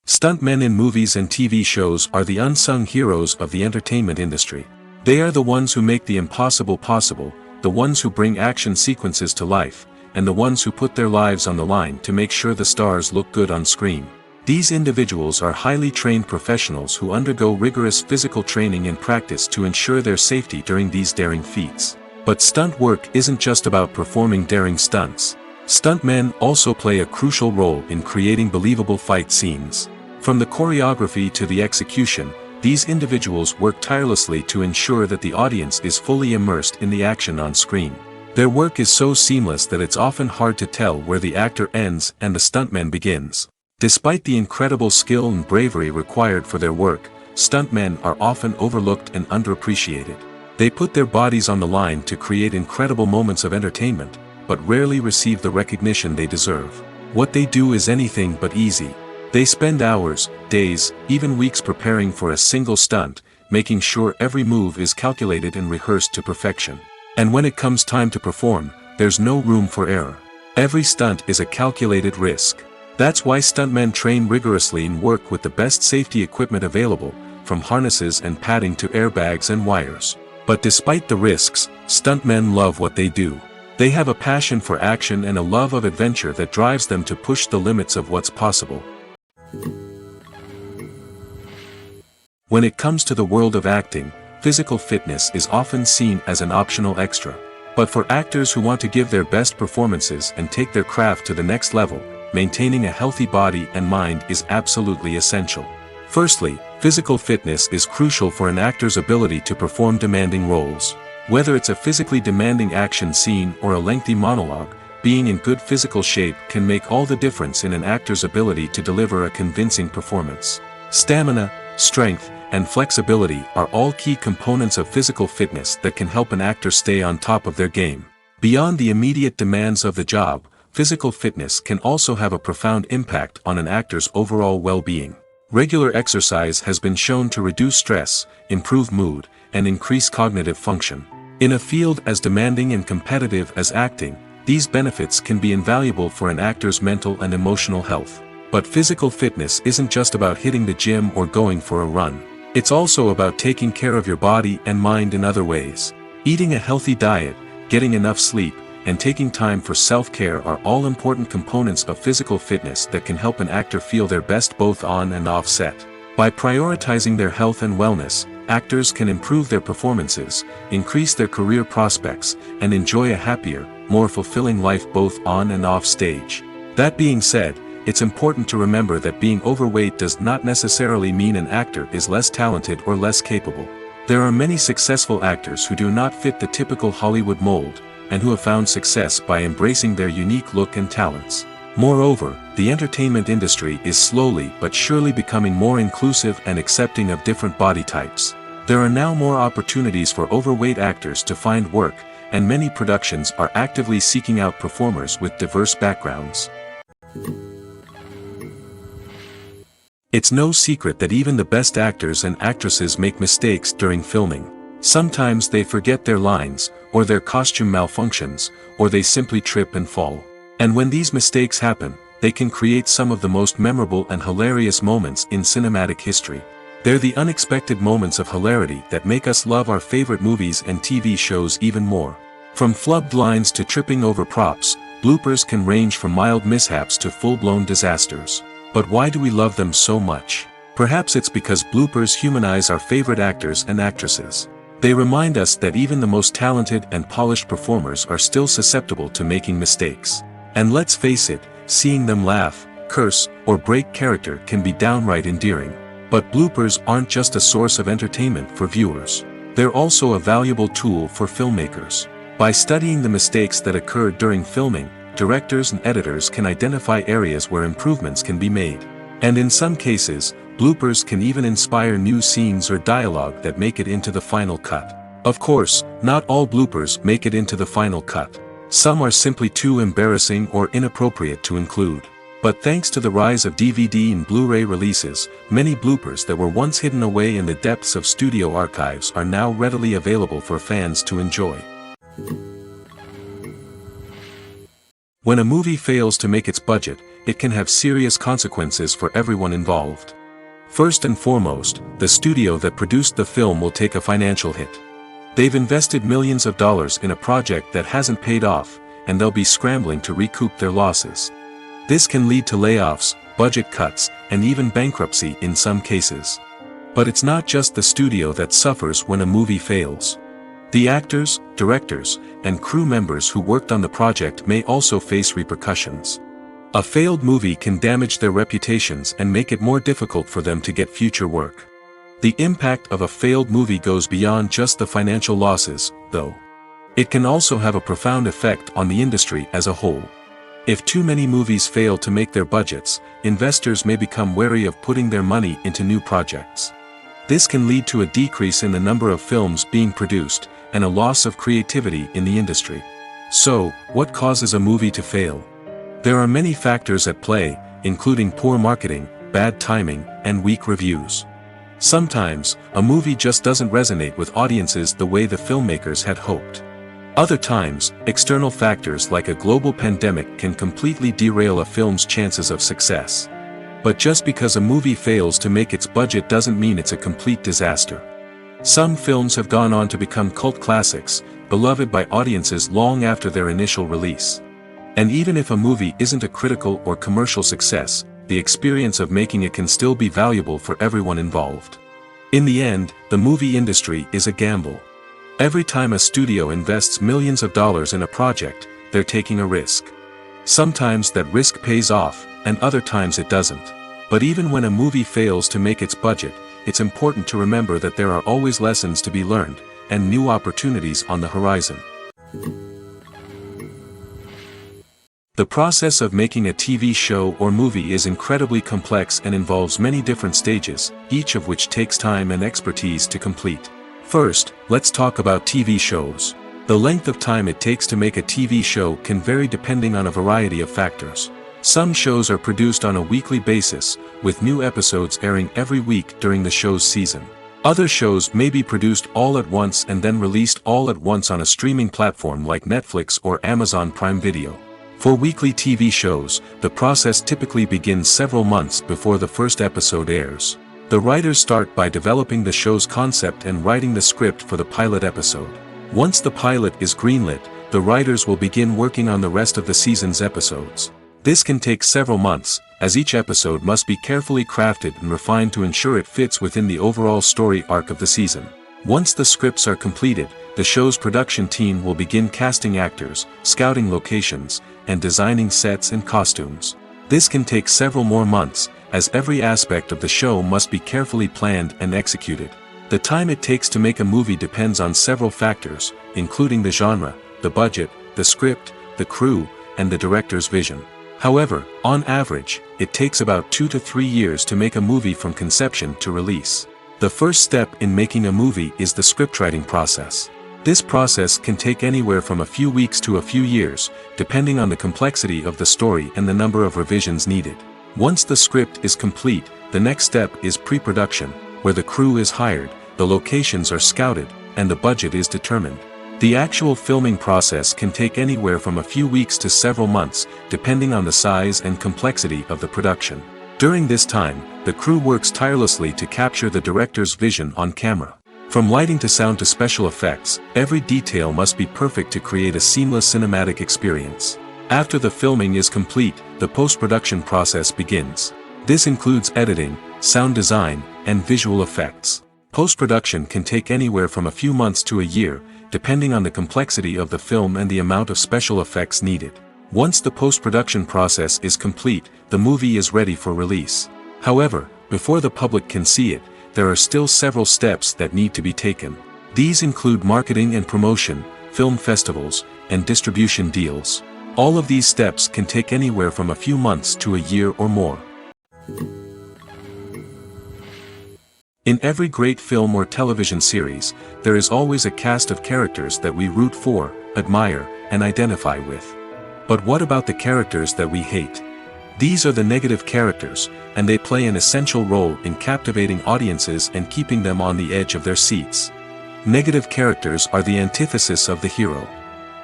Stuntmen in movies and TV shows are the unsung heroes of the entertainment industry. They are the ones who make the impossible possible, the ones who bring action sequences to life, and the ones who put their lives on the line to make sure the stars look good on screen. These individuals are highly trained professionals who undergo rigorous physical training and practice to ensure their safety during these daring feats. But stunt work isn't just about performing daring stunts. Stuntmen also play a crucial role in creating believable fight scenes. From the choreography to the execution, these individuals work tirelessly to ensure that the audience is fully immersed in the action on screen. Their work is so seamless that it's often hard to tell where the actor ends and the stuntman begins. Despite the incredible skill and bravery required for their work, stuntmen are often overlooked and underappreciated. They put their bodies on the line to create incredible moments of entertainment, but rarely receive the recognition they deserve. What they do is anything but easy. They spend hours, days, even weeks preparing for a single stunt, making sure every move is calculated and rehearsed to perfection. And when it comes time to perform, there's no room for error. Every stunt is a calculated risk. That's why stuntmen train rigorously and work with the best safety equipment available, from harnesses and padding to airbags and wires. But despite the risks, stuntmen love what they do. They have a passion for action and a love of adventure that drives them to push the limits of what's possible. When it comes to the world of acting, physical fitness is often seen as an optional extra. But for actors who want to give their best performances and take their craft to the next level, maintaining a healthy body and mind is absolutely essential. Firstly, physical fitness is crucial for an actor's ability to perform demanding roles. Whether it's a physically demanding action scene or a lengthy monologue, being in good physical shape can make all the difference in an actor's ability to deliver a convincing performance. Stamina, strength, and flexibility are all key components of physical fitness that can help an actor stay on top of their game. Beyond the immediate demands of the job, physical fitness can also have a profound impact on an actor's overall well-being. Regular exercise has been shown to reduce stress, improve mood, and increase cognitive function. In a field as demanding and competitive as acting, these benefits can be invaluable for an actor's mental and emotional health. But physical fitness isn't just about hitting the gym or going for a run. It's also about taking care of your body and mind in other ways. Eating a healthy diet, getting enough sleep, and taking time for self-care are all important components of physical fitness that can help an actor feel their best both on and off set. By prioritizing their health and wellness, actors can improve their performances, increase their career prospects, and enjoy a happier, more fulfilling life both on and off stage. That being said, it's important to remember that being overweight does not necessarily mean an actor is less talented or less capable. There are many successful actors who do not fit the typical Hollywood mold, and who have found success by embracing their unique look and talents. Moreover, the entertainment industry is slowly but surely becoming more inclusive and accepting of different body types. There are now more opportunities for overweight actors to find work, and many productions are actively seeking out performers with diverse backgrounds. It's no secret that even the best actors and actresses make mistakes during filming. Sometimes they forget their lines, or their costume malfunctions, or they simply trip and fall. And when these mistakes happen, they can create some of the most memorable and hilarious moments in cinematic history. They're the unexpected moments of hilarity that make us love our favorite movies and TV shows even more. From flubbed lines to tripping over props, bloopers can range from mild mishaps to full-blown disasters. But why do we love them so much? Perhaps it's because bloopers humanize our favorite actors and actresses. They remind us that even the most talented and polished performers are still susceptible to making mistakes. And let's face it, seeing them laugh, curse, or break character can be downright endearing. But bloopers aren't just a source of entertainment for viewers. They're also a valuable tool for filmmakers. By studying the mistakes that occurred during filming, directors and editors can identify areas where improvements can be made. And in some cases, bloopers can even inspire new scenes or dialogue that make it into the final cut. Of course, not all bloopers make it into the final cut. Some are simply too embarrassing or inappropriate to include. But thanks to the rise of DVD and Blu-ray releases, many bloopers that were once hidden away in the depths of studio archives are now readily available for fans to enjoy. When a movie fails to make its budget, it can have serious consequences for everyone involved. First and foremost, the studio that produced the film will take a financial hit. They've invested millions of dollars in a project that hasn't paid off, and they'll be scrambling to recoup their losses. This can lead to layoffs, budget cuts, and even bankruptcy in some cases. But it's not just the studio that suffers when a movie fails. The actors, directors, and crew members who worked on the project may also face repercussions. A failed movie can damage their reputations and make it more difficult for them to get future work. The impact of a failed movie goes beyond just the financial losses, though. It can also have a profound effect on the industry as a whole. If too many movies fail to make their budgets, investors may become wary of putting their money into new projects. This can lead to a decrease in the number of films being produced, and a loss of creativity in the industry. So, what causes a movie to fail? There are many factors at play, including poor marketing, bad timing, and weak reviews. Sometimes, a movie just doesn't resonate with audiences the way the filmmakers had hoped. Other times, external factors like a global pandemic can completely derail a film's chances of success. But just because a movie fails to make its budget doesn't mean it's a complete disaster. Some films have gone on to become cult classics, beloved by audiences long after their initial release. And even if a movie isn't a critical or commercial success, the experience of making it can still be valuable for everyone involved. In the end, the movie industry is a gamble. Every time a studio invests millions of dollars in a project, they're taking a risk. Sometimes that risk pays off, and other times it doesn't. But even when a movie fails to make its budget, it's important to remember that there are always lessons to be learned, and new opportunities on the horizon. The process of making a TV show or movie is incredibly complex and involves many different stages, each of which takes time and expertise to complete. First, let's talk about TV shows. The length of time it takes to make a TV show can vary depending on a variety of factors. Some shows are produced on a weekly basis, with new episodes airing every week during the show's season. Other shows may be produced all at once and then released all at once on a streaming platform like Netflix or Amazon Prime Video. For weekly TV shows, the process typically begins several months before the first episode airs. The writers start by developing the show's concept and writing the script for the pilot episode. Once the pilot is greenlit, the writers will begin working on the rest of the season's episodes. This can take several months, as each episode must be carefully crafted and refined to ensure it fits within the overall story arc of the season. Once the scripts are completed, the show's production team will begin casting actors, scouting locations, and designing sets and costumes. This can take several more months, as every aspect of the show must be carefully planned and executed. The time it takes to make a movie depends on several factors, including the genre, the budget, the script, the crew, and the director's vision. However, on average, it takes about 2 to 3 years to make a movie from conception to release. The first step in making a movie is the scriptwriting process. This process can take anywhere from a few weeks to a few years, depending on the complexity of the story and the number of revisions needed. Once the script is complete, the next step is pre-production, where the crew is hired, the locations are scouted, and the budget is determined. The actual filming process can take anywhere from a few weeks to several months, depending on the size and complexity of the production. During this time, the crew works tirelessly to capture the director's vision on camera. From lighting to sound to special effects, every detail must be perfect to create a seamless cinematic experience. After the filming is complete, the post-production process begins. This includes editing, sound design, and visual effects. Post-production can take anywhere from a few months to a year, depending on the complexity of the film and the amount of special effects needed. Once the post-production process is complete, the movie is ready for release. However, before the public can see it, there are still several steps that need to be taken. These include marketing and promotion, film festivals, and distribution deals. All of these steps can take anywhere from a few months to a year or more. In every great film or television series, there is always a cast of characters that we root for, admire, and identify with. But what about the characters that we hate? These are the negative characters, and they play an essential role in captivating audiences and keeping them on the edge of their seats. Negative characters are the antithesis of the hero.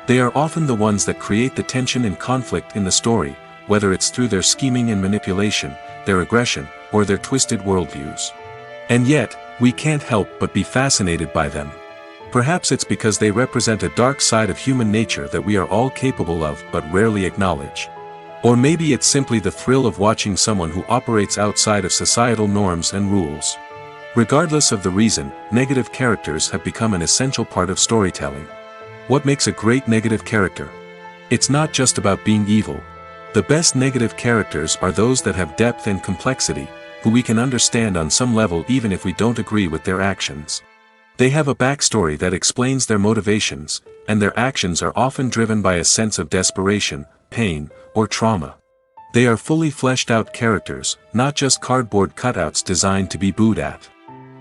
They are often the ones that create the tension and conflict in the story, whether it's through their scheming and manipulation, their aggression, or their twisted worldviews. And yet, we can't help but be fascinated by them. Perhaps it's because they represent a dark side of human nature that we are all capable of but rarely acknowledge. Or maybe it's simply the thrill of watching someone who operates outside of societal norms and rules. Regardless of the reason, negative characters have become an essential part of storytelling. What makes a great negative character? It's not just about being evil. The best negative characters are those that have depth and complexity, who we can understand on some level even if we don't agree with their actions. They have a backstory that explains their motivations, and their actions are often driven by a sense of desperation, pain, or trauma. They are fully fleshed out characters, not just cardboard cutouts designed to be booed at.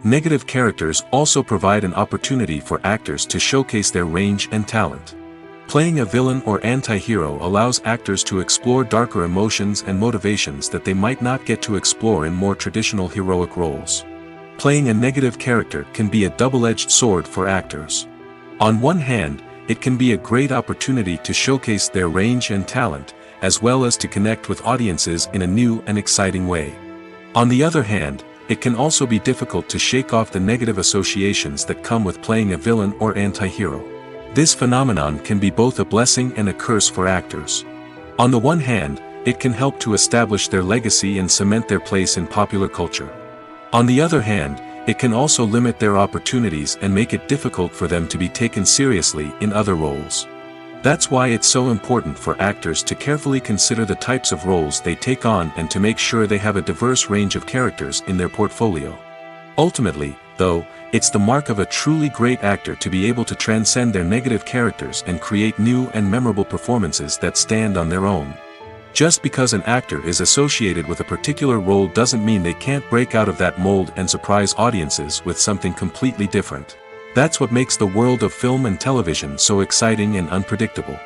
Negative characters also provide an opportunity for actors to showcase their range and talent. Playing a villain or anti-hero allows actors to explore darker emotions and motivations that they might not get to explore in more traditional heroic roles. Playing a negative character can be a double-edged sword for actors. On one hand, it can be a great opportunity to showcase their range and talent, as well as to connect with audiences in a new and exciting way. On the other hand, it can also be difficult to shake off the negative associations that come with playing a villain or anti-hero. This phenomenon can be both a blessing and a curse for actors. On the one hand, it can help to establish their legacy and cement their place in popular culture. On the other hand, it can also limit their opportunities and make it difficult for them to be taken seriously in other roles. That's why it's so important for actors to carefully consider the types of roles they take on and to make sure they have a diverse range of characters in their portfolio. Ultimately, though, it's the mark of a truly great actor to be able to transcend their negative characters and create new and memorable performances that stand on their own. Just because an actor is associated with a particular role doesn't mean they can't break out of that mold and surprise audiences with something completely different. That's what makes the world of film and television so exciting and unpredictable.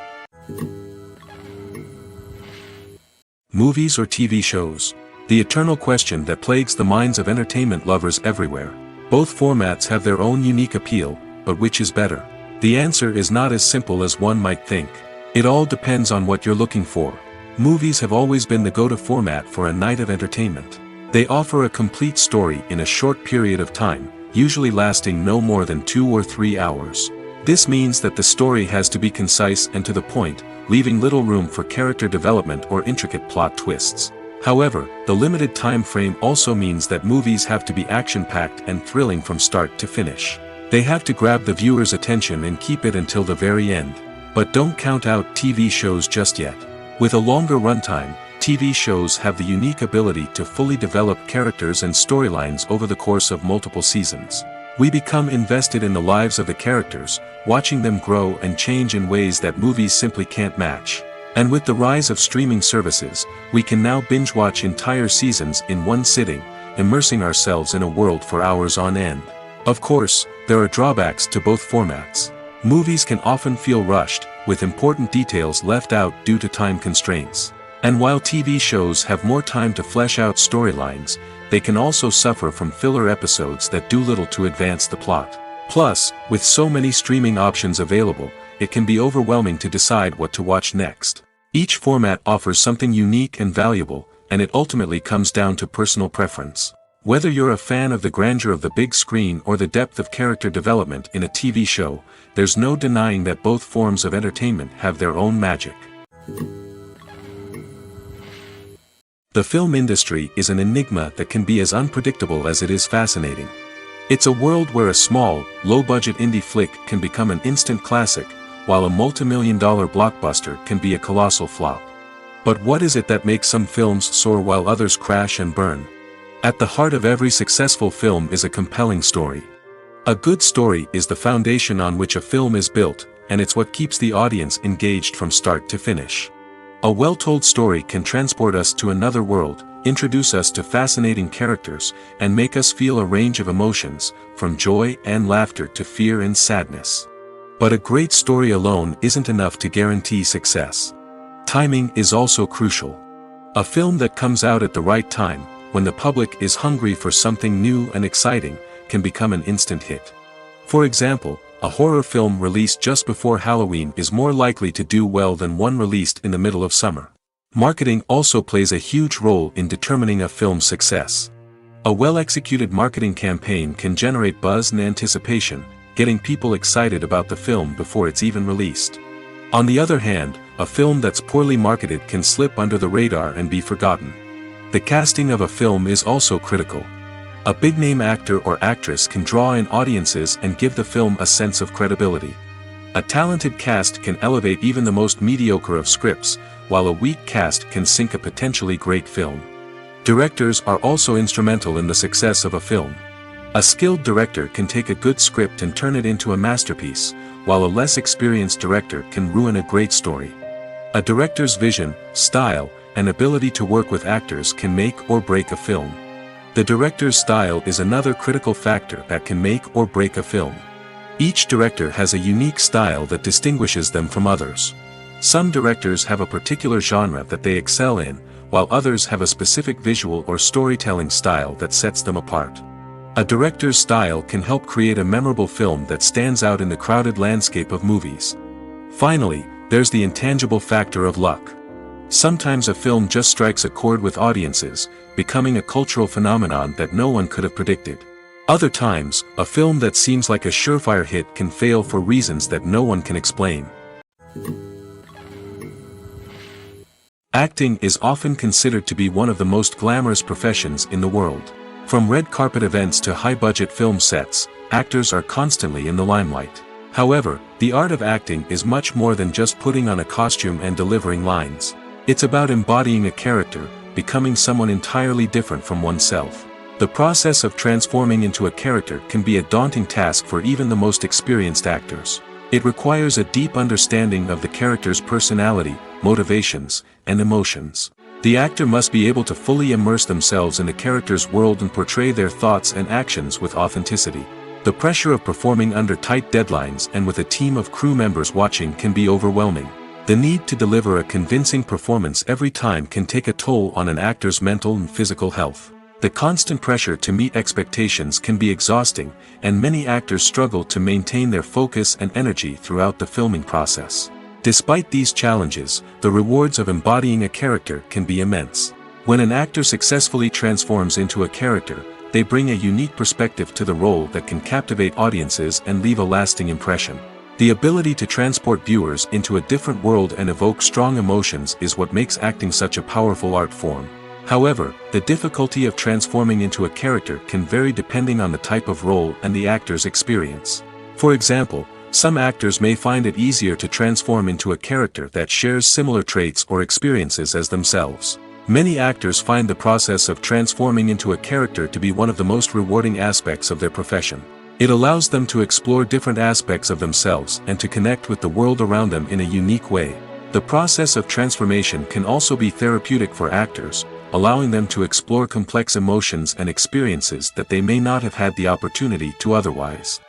Movies or TV shows? The eternal question that plagues the minds of entertainment lovers everywhere. Both formats have their own unique appeal, but which is better? The answer is not as simple as one might think. It all depends on what you're looking for. Movies have always been the go-to format for a night of entertainment. They offer a complete story in a short period of time, usually lasting no more than 2 or 3 hours. This means that the story has to be concise and to the point, leaving little room for character development or intricate plot twists. However, the limited time frame also means that movies have to be action-packed and thrilling from start to finish. They have to grab the viewer's attention and keep it until the very end. But don't count out TV shows just yet. With a longer runtime, TV shows have the unique ability to fully develop characters and storylines over the course of multiple seasons. We become invested in the lives of the characters, watching them grow and change in ways that movies simply can't match. And with the rise of streaming services, we can now binge-watch entire seasons in one sitting, immersing ourselves in a world for hours on end. Of course, there are drawbacks to both formats. Movies can often feel rushed, with important details left out due to time constraints. And while TV shows have more time to flesh out storylines, they can also suffer from filler episodes that do little to advance the plot. Plus, with so many streaming options available, it can be overwhelming to decide what to watch next. Each format offers something unique and valuable, and it ultimately comes down to personal preference. Whether you're a fan of the grandeur of the big screen or the depth of character development in a TV show, there's no denying that both forms of entertainment have their own magic. The film industry is an enigma that can be as unpredictable as it is fascinating. It's a world where a small, low-budget indie flick can become an instant classic, while a multi-million-dollar blockbuster can be a colossal flop. But what is it that makes some films soar while others crash and burn? At the heart of every successful film is a compelling story. A good story is the foundation on which a film is built, and it's what keeps the audience engaged from start to finish. A well-told story can transport us to another world, introduce us to fascinating characters, and make us feel a range of emotions, from joy and laughter to fear and sadness. But a great story alone isn't enough to guarantee success. Timing is also crucial. A film that comes out at the right time, when the public is hungry for something new and exciting, can become an instant hit. For example, a horror film released just before Halloween is more likely to do well than one released in the middle of summer. Marketing also plays a huge role in determining a film's success. A well-executed marketing campaign can generate buzz and anticipation, getting people excited about the film before it's even released. On the other hand, a film that's poorly marketed can slip under the radar and be forgotten. The casting of a film is also critical. A big-name actor or actress can draw in audiences and give the film a sense of credibility. A talented cast can elevate even the most mediocre of scripts, while a weak cast can sink a potentially great film. Directors are also instrumental in the success of a film. A skilled director can take a good script and turn it into a masterpiece, while a less experienced director can ruin a great story. A director's vision, style, and ability to work with actors can make or break a film. The director's style is another critical factor that can make or break a film. Each director has a unique style that distinguishes them from others. Some directors have a particular genre that they excel in, while others have a specific visual or storytelling style that sets them apart. A director's style can help create a memorable film that stands out in the crowded landscape of movies. Finally, there's the intangible factor of luck. Sometimes a film just strikes a chord with audiences, becoming a cultural phenomenon that no one could have predicted. Other times, a film that seems like a surefire hit can fail for reasons that no one can explain. Acting is often considered to be one of the most glamorous professions in the world. From red carpet events to high-budget film sets, actors are constantly in the limelight. However, the art of acting is much more than just putting on a costume and delivering lines. It's about embodying a character, becoming someone entirely different from oneself. The process of transforming into a character can be a daunting task for even the most experienced actors. It requires a deep understanding of the character's personality, motivations, and emotions. The actor must be able to fully immerse themselves in the character's world and portray their thoughts and actions with authenticity. The pressure of performing under tight deadlines and with a team of crew members watching can be overwhelming. The need to deliver a convincing performance every time can take a toll on an actor's mental and physical health. The constant pressure to meet expectations can be exhausting, and many actors struggle to maintain their focus and energy throughout the filming process. Despite these challenges, the rewards of embodying a character can be immense. When an actor successfully transforms into a character, they bring a unique perspective to the role that can captivate audiences and leave a lasting impression. The ability to transport viewers into a different world and evoke strong emotions is what makes acting such a powerful art form. However, the difficulty of transforming into a character can vary depending on the type of role and the actor's experience. For example, some actors may find it easier to transform into a character that shares similar traits or experiences as themselves. Many actors find the process of transforming into a character to be one of the most rewarding aspects of their profession. It allows them to explore different aspects of themselves and to connect with the world around them in a unique way. The process of transformation can also be therapeutic for actors, allowing them to explore complex emotions and experiences that they may not have had the opportunity to otherwise.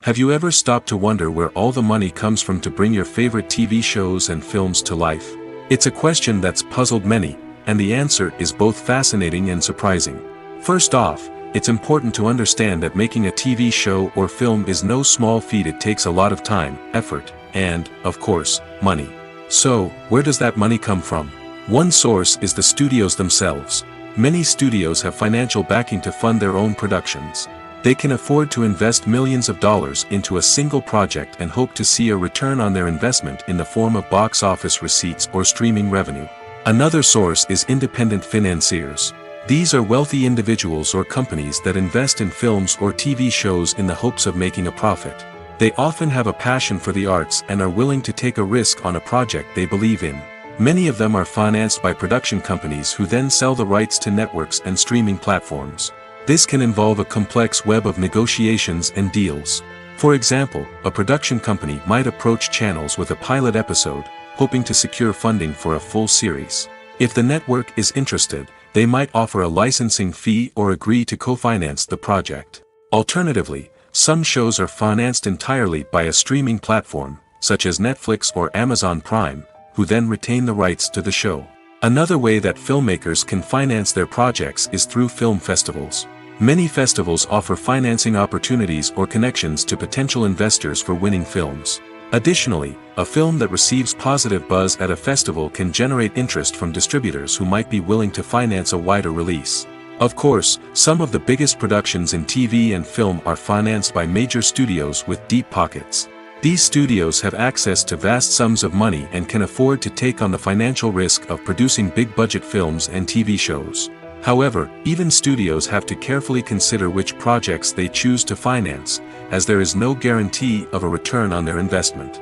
Have you ever stopped to wonder where all the money comes from to bring your favorite TV shows and films to life? It's a question that's puzzled many, and the answer is both fascinating and surprising. First off, it's important to understand that making a TV show or film is no small feat. It takes a lot of time, effort, and, of course, money. So, where does that money come from? One source is the studios themselves. Many studios have financial backing to fund their own productions. They can afford to invest millions of dollars into a single project and hope to see a return on their investment in the form of box office receipts or streaming revenue. Another source is independent financiers. These are wealthy individuals or companies that invest in films or TV shows in the hopes of making a profit. They often have a passion for the arts and are willing to take a risk on a project they believe in. Many of them are financed by production companies who then sell the rights to networks and streaming platforms. This can involve a complex web of negotiations and deals. For example, a production company might approach channels with a pilot episode, hoping to secure funding for a full series. If the network is interested, they might offer a licensing fee or agree to co-finance the project. Alternatively, some shows are financed entirely by a streaming platform, such as Netflix or Amazon Prime, who then retain the rights to the show. Another way that filmmakers can finance their projects is through film festivals. Many festivals offer financing opportunities or connections to potential investors for winning films. Additionally, a film that receives positive buzz at a festival can generate interest from distributors who might be willing to finance a wider release. Of course, some of the biggest productions in TV and film are financed by major studios with deep pockets. These studios have access to vast sums of money and can afford to take on the financial risk of producing big-budget films and TV shows. However, even studios have to carefully consider which projects they choose to finance, as there is no guarantee of a return on their investment.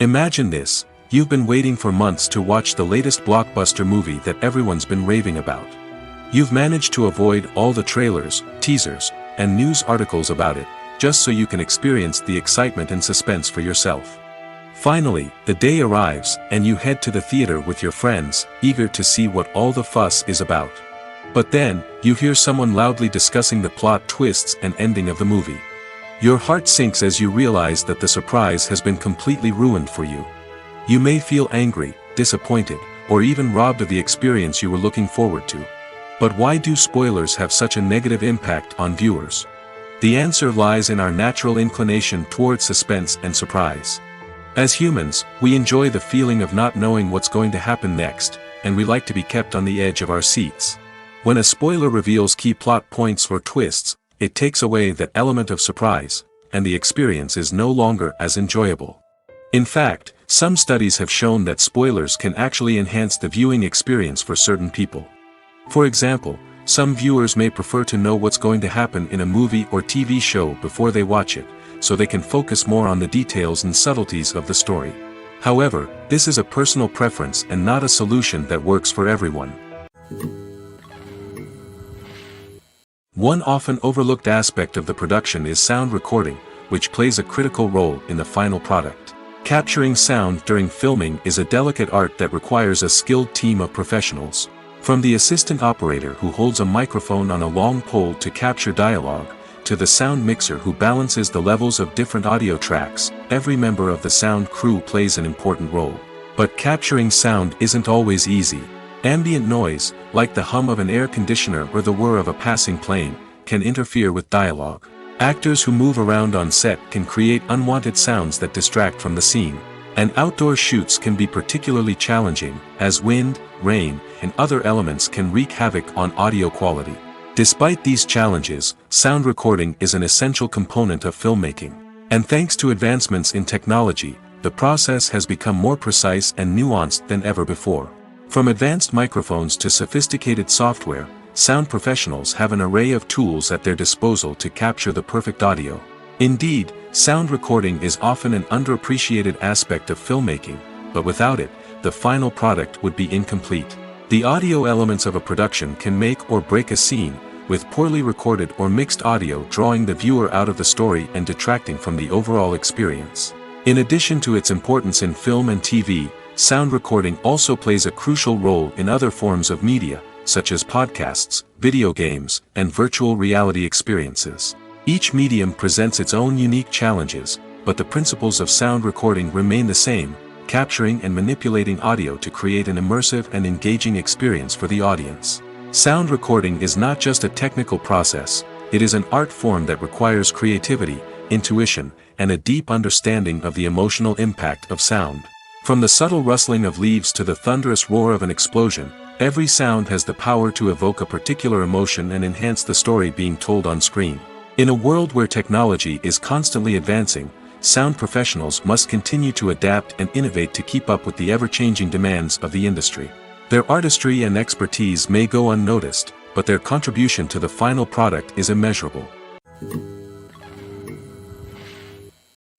Imagine this: you've been waiting for months to watch the latest blockbuster movie that everyone's been raving about. You've managed to avoid all the trailers, teasers, and news articles about it, just so you can experience the excitement and suspense for yourself. Finally, the day arrives, and you head to the theater with your friends, eager to see what all the fuss is about. But then, you hear someone loudly discussing the plot twists and ending of the movie. Your heart sinks as you realize that the surprise has been completely ruined for you. You may feel angry, disappointed, or even robbed of the experience you were looking forward to. But why do spoilers have such a negative impact on viewers? The answer lies in our natural inclination towards suspense and surprise. As humans, we enjoy the feeling of not knowing what's going to happen next, and we like to be kept on the edge of our seats. When a spoiler reveals key plot points or twists, it takes away that element of surprise, and the experience is no longer as enjoyable. In fact, some studies have shown that spoilers can actually enhance the viewing experience for certain people. For example, some viewers may prefer to know what's going to happen in a movie or TV show before they watch it, so they can focus more on the details and subtleties of the story. However, this is a personal preference and not a solution that works for everyone. One often overlooked aspect of the production is sound recording, which plays a critical role in the final product. Capturing sound during filming is a delicate art that requires a skilled team of professionals. From the assistant operator who holds a microphone on a long pole to capture dialogue, to the sound mixer who balances the levels of different audio tracks, every member of the sound crew plays an important role. But capturing sound isn't always easy. Ambient noise, like the hum of an air conditioner or the whir of a passing plane, can interfere with dialogue. Actors who move around on set can create unwanted sounds that distract from the scene. And outdoor shoots can be particularly challenging, as wind, rain, and other elements can wreak havoc on audio quality. Despite these challenges, sound recording is an essential component of filmmaking. And thanks to advancements in technology, the process has become more precise and nuanced than ever before. From advanced microphones to sophisticated software, sound professionals have an array of tools at their disposal to capture the perfect audio. Indeed, sound recording is often an underappreciated aspect of filmmaking, but without it, the final product would be incomplete. The audio elements of a production can make or break a scene, with poorly recorded or mixed audio drawing the viewer out of the story and detracting from the overall experience. In addition to its importance in film and TV, sound recording also plays a crucial role in other forms of media, such as podcasts, video games, and virtual reality experiences. Each medium presents its own unique challenges, but the principles of sound recording remain the same: capturing and manipulating audio to create an immersive and engaging experience for the audience. Sound recording is not just a technical process, it is an art form that requires creativity, intuition, and a deep understanding of the emotional impact of sound. From the subtle rustling of leaves to the thunderous roar of an explosion, every sound has the power to evoke a particular emotion and enhance the story being told on screen. In a world where technology is constantly advancing, sound professionals must continue to adapt and innovate to keep up with the ever-changing demands of the industry. Their artistry and expertise may go unnoticed, but their contribution to the final product is immeasurable.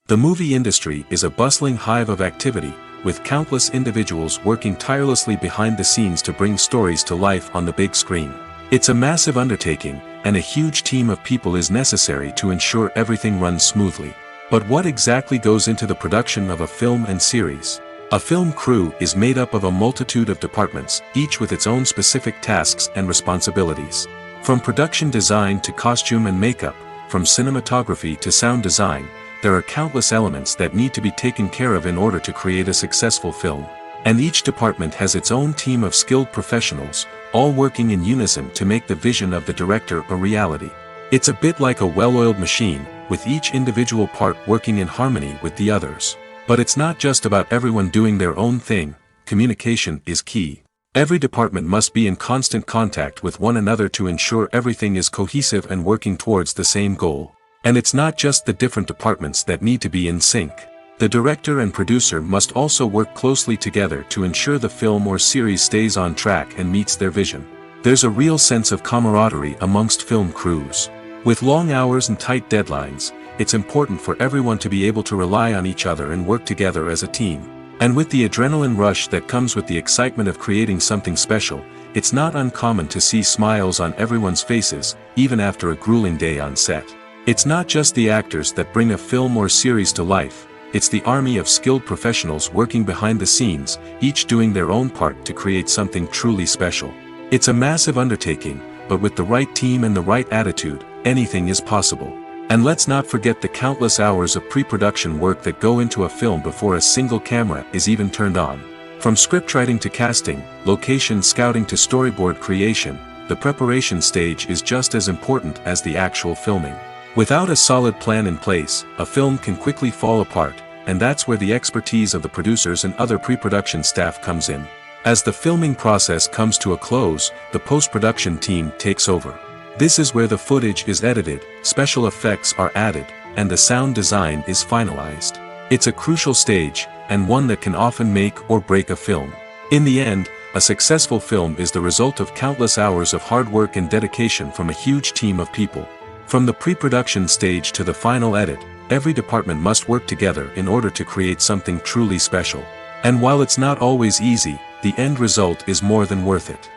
The movie industry is a bustling hive of activity, with countless individuals working tirelessly behind the scenes to bring stories to life on the big screen. It's a massive undertaking, and a huge team of people is necessary to ensure everything runs smoothly. But what exactly goes into the production of a film and series? A film crew is made up of a multitude of departments, each with its own specific tasks and responsibilities. From production design to costume and makeup, from cinematography to sound design, there are countless elements that need to be taken care of in order to create a successful film. And each department has its own team of skilled professionals, all working in unison to make the vision of the director a reality. It's a bit like a well-oiled machine, with each individual part working in harmony with the others. But it's not just about everyone doing their own thing. Communication is key. Every department must be in constant contact with one another to ensure everything is cohesive and working towards the same goal. And it's not just the different departments that need to be in sync. The director and producer must also work closely together to ensure the film or series stays on track and meets their vision. There's a real sense of camaraderie amongst film crews. With long hours and tight deadlines, it's important for everyone to be able to rely on each other and work together as a team. And with the adrenaline rush that comes with the excitement of creating something special, it's not uncommon to see smiles on everyone's faces, even after a grueling day on set. It's not just the actors that bring a film or series to life, it's the army of skilled professionals working behind the scenes, each doing their own part to create something truly special. It's a massive undertaking, but with the right team and the right attitude, anything is possible. And let's not forget the countless hours of pre-production work that go into a film before a single camera is even turned on. From scriptwriting to casting, location scouting to storyboard creation, the preparation stage is just as important as the actual filming. Without a solid plan in place, a film can quickly fall apart, and that's where the expertise of the producers and other pre-production staff comes in. As the filming process comes to a close, the post-production team takes over. This is where the footage is edited, special effects are added, and the sound design is finalized. It's a crucial stage, and one that can often make or break a film. In the end, a successful film is the result of countless hours of hard work and dedication from a huge team of people. From the pre-production stage to the final edit, every department must work together in order to create something truly special. And while it's not always easy, the end result is more than worth it.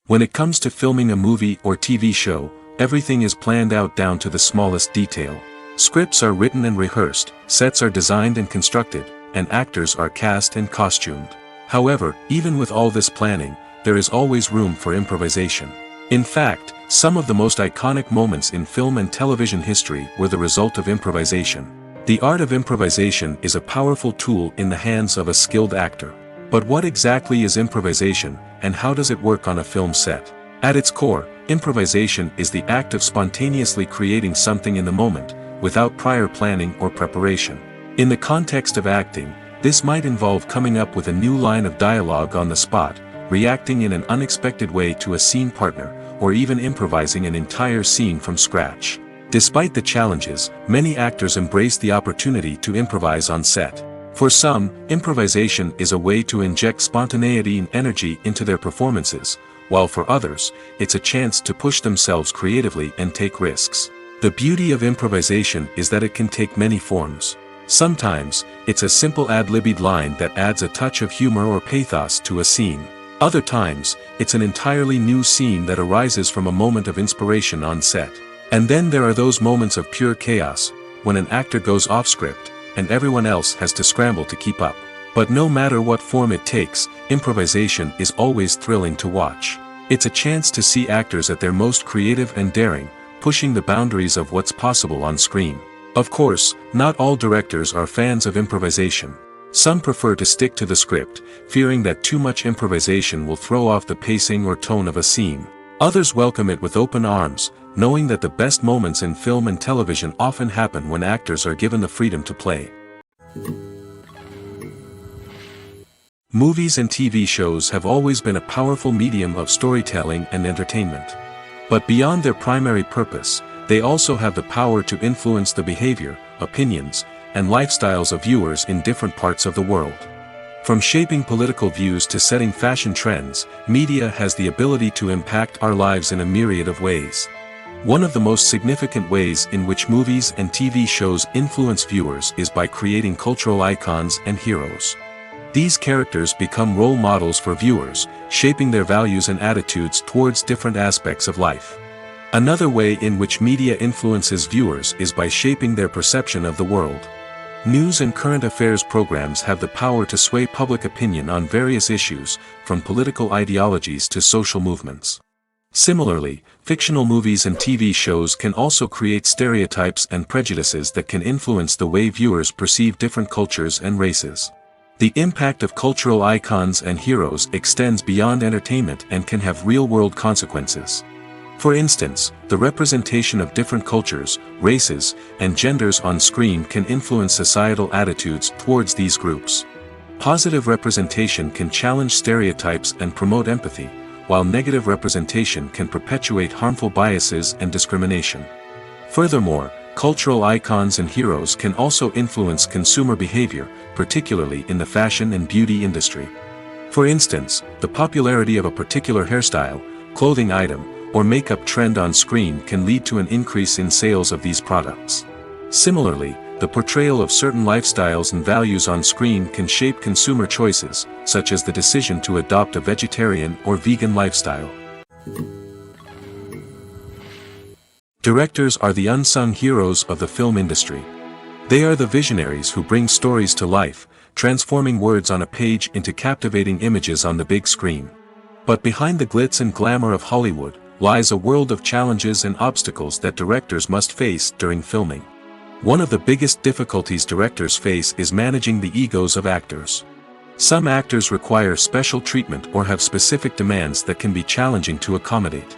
When it comes to filming a movie or TV show, everything is planned out down to the smallest detail. Scripts are written and rehearsed, sets are designed and constructed, and actors are cast and costumed. However, even with all this planning, there is always room for improvisation. In fact, some of the most iconic moments in film and television history were the result of improvisation. The art of improvisation is a powerful tool in the hands of a skilled actor. But what exactly is improvisation, and how does it work on a film set? At its core, improvisation is the act of spontaneously creating something in the moment, without prior planning or preparation. In the context of acting, this might involve coming up with a new line of dialogue on the spot, reacting in an unexpected way to a scene partner, or even improvising an entire scene from scratch. Despite the challenges, many actors embrace the opportunity to improvise on set. For some, improvisation is a way to inject spontaneity and energy into their performances, while for others, it's a chance to push themselves creatively and take risks. The beauty of improvisation is that it can take many forms. Sometimes, it's a simple ad-libbed line that adds a touch of humor or pathos to a scene. Other times, it's an entirely new scene that arises from a moment of inspiration on set. And then there are those moments of pure chaos, when an actor goes off script, and everyone else has to scramble to keep up. But no matter what form it takes, improvisation is always thrilling to watch. It's a chance to see actors at their most creative and daring, pushing the boundaries of what's possible on screen. Of course, not all directors are fans of improvisation. Some prefer to stick to the script, fearing that too much improvisation will throw off the pacing or tone of a scene. Others welcome it with open arms, knowing that the best moments in film and television often happen when actors are given the freedom to play. Movies and TV shows have always been a powerful medium of storytelling and entertainment. But beyond their primary purpose, they also have the power to influence the behavior, opinions, and lifestyles of viewers in different parts of the world. From shaping political views to setting fashion trends, media has the ability to impact our lives in a myriad of ways. One of the most significant ways in which movies and TV shows influence viewers is by creating cultural icons and heroes. These characters become role models for viewers, shaping their values and attitudes towards different aspects of life. Another way in which media influences viewers is by shaping their perception of the world. News and current affairs programs have the power to sway public opinion on various issues, from political ideologies to social movements. Similarly, fictional movies and TV shows can also create stereotypes and prejudices that can influence the way viewers perceive different cultures and races. The impact of cultural icons and heroes extends beyond entertainment and can have real-world consequences. For instance, the representation of different cultures, races, and genders on screen can influence societal attitudes towards these groups. Positive representation can challenge stereotypes and promote empathy, while negative representation can perpetuate harmful biases and discrimination. Furthermore, cultural icons and heroes can also influence consumer behavior, particularly in the fashion and beauty industry. For instance, the popularity of a particular hairstyle, clothing item, or makeup trend on screen can lead to an increase in sales of these products. Similarly, the portrayal of certain lifestyles and values on screen can shape consumer choices, such as the decision to adopt a vegetarian or vegan lifestyle. Directors are the unsung heroes of the film industry. They are the visionaries who bring stories to life, transforming words on a page into captivating images on the big screen. But behind the glitz and glamour of Hollywood lies a world of challenges and obstacles that directors must face during filming. One of the biggest difficulties directors face is managing the egos of actors. Some actors require special treatment or have specific demands that can be challenging to accommodate.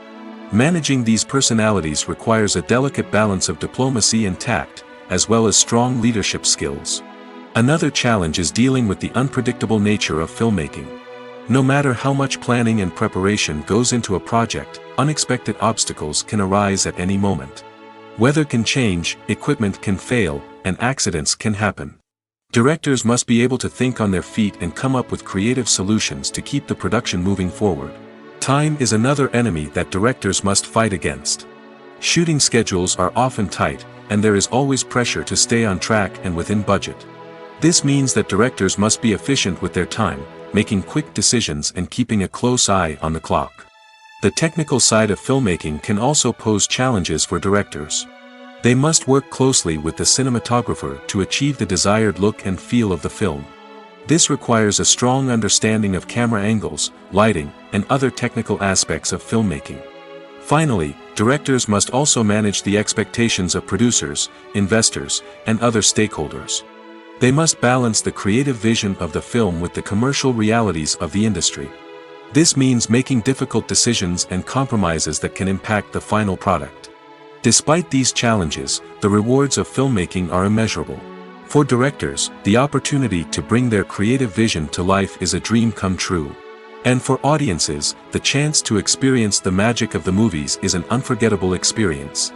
Managing these personalities requires a delicate balance of diplomacy and tact, as well as strong leadership skills. Another challenge is dealing with the unpredictable nature of filmmaking. No matter how much planning and preparation goes into a project, unexpected obstacles can arise at any moment. Weather can change, equipment can fail, and accidents can happen. Directors must be able to think on their feet and come up with creative solutions to keep the production moving forward. Time is another enemy that directors must fight against. Shooting schedules are often tight, and there is always pressure to stay on track and within budget. This means that directors must be efficient with their time, making quick decisions and keeping a close eye on the clock. The technical side of filmmaking can also pose challenges for directors. They must work closely with the cinematographer to achieve the desired look and feel of the film. This requires a strong understanding of camera angles, lighting, and other technical aspects of filmmaking. Finally, directors must also manage the expectations of producers, investors, and other stakeholders. They must balance the creative vision of the film with the commercial realities of the industry. This means making difficult decisions and compromises that can impact the final product. Despite these challenges, the rewards of filmmaking are immeasurable. For directors, the opportunity to bring their creative vision to life is a dream come true. And for audiences, the chance to experience the magic of the movies is an unforgettable experience.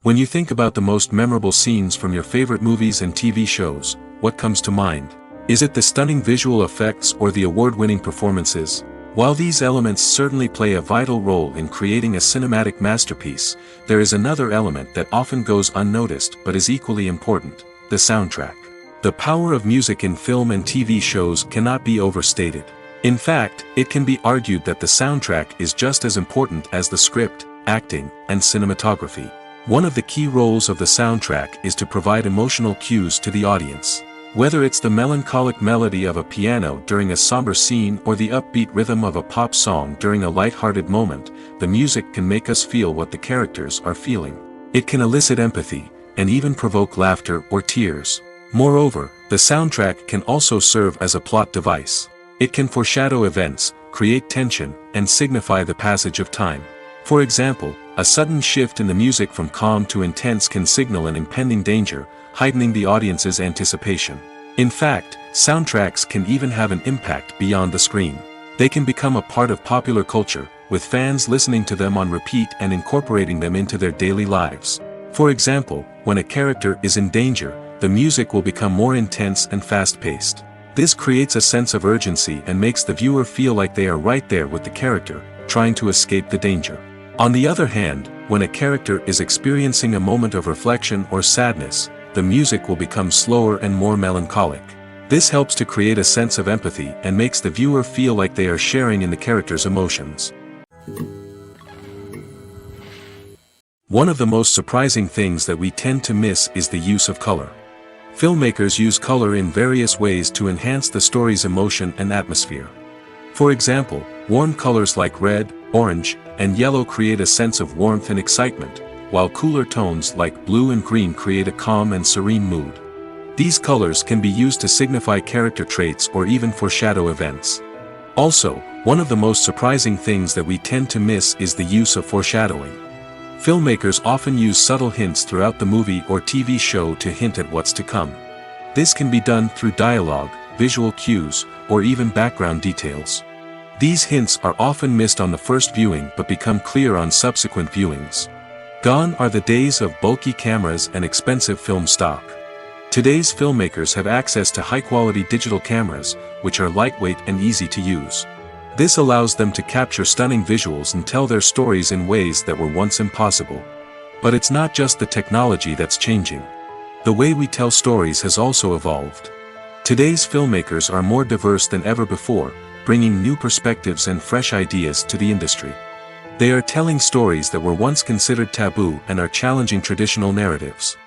When you think about the most memorable scenes from your favorite movies and TV shows, what comes to mind? Is it the stunning visual effects or the award-winning performances? While these elements certainly play a vital role in creating a cinematic masterpiece, there is another element that often goes unnoticed but is equally important: the soundtrack. The power of music in film and TV shows cannot be overstated. In fact, it can be argued that the soundtrack is just as important as the script, acting, and cinematography. One of the key roles of the soundtrack is to provide emotional cues to the audience. Whether it's the melancholic melody of a piano during a somber scene or the upbeat rhythm of a pop song during a light-hearted moment, the music can make us feel what the characters are feeling. It can elicit empathy, and even provoke laughter or tears. Moreover, the soundtrack can also serve as a plot device. It can foreshadow events, create tension, and signify the passage of time. For example, a sudden shift in the music from calm to intense can signal an impending danger, heightening the audience's anticipation. In fact, soundtracks can even have an impact beyond the screen. They can become a part of popular culture, with fans listening to them on repeat and incorporating them into their daily lives. For example, when a character is in danger, the music will become more intense and fast-paced. This creates a sense of urgency and makes the viewer feel like they are right there with the character, trying to escape the danger. On the other hand, when a character is experiencing a moment of reflection or sadness, the music will become slower and more melancholic. This helps to create a sense of empathy and makes the viewer feel like they are sharing in the character's emotions. One of the most surprising things that we tend to miss is the use of color. Filmmakers use color in various ways to enhance the story's emotion and atmosphere. For example, warm colors like red, orange, and yellow create a sense of warmth and excitement, while cooler tones like blue and green create a calm and serene mood. These colors can be used to signify character traits or even foreshadow events. Also, one of the most surprising things that we tend to miss is the use of foreshadowing. Filmmakers often use subtle hints throughout the movie or TV show to hint at what's to come. This can be done through dialogue, visual cues, or even background details. These hints are often missed on the first viewing but become clear on subsequent viewings. Gone are the days of bulky cameras and expensive film stock. Today's filmmakers have access to high-quality digital cameras, which are lightweight and easy to use. This allows them to capture stunning visuals and tell their stories in ways that were once impossible. But it's not just the technology that's changing. The way we tell stories has also evolved. Today's filmmakers are more diverse than ever before, bringing new perspectives and fresh ideas to the industry. They are telling stories that were once considered taboo and are challenging traditional narratives.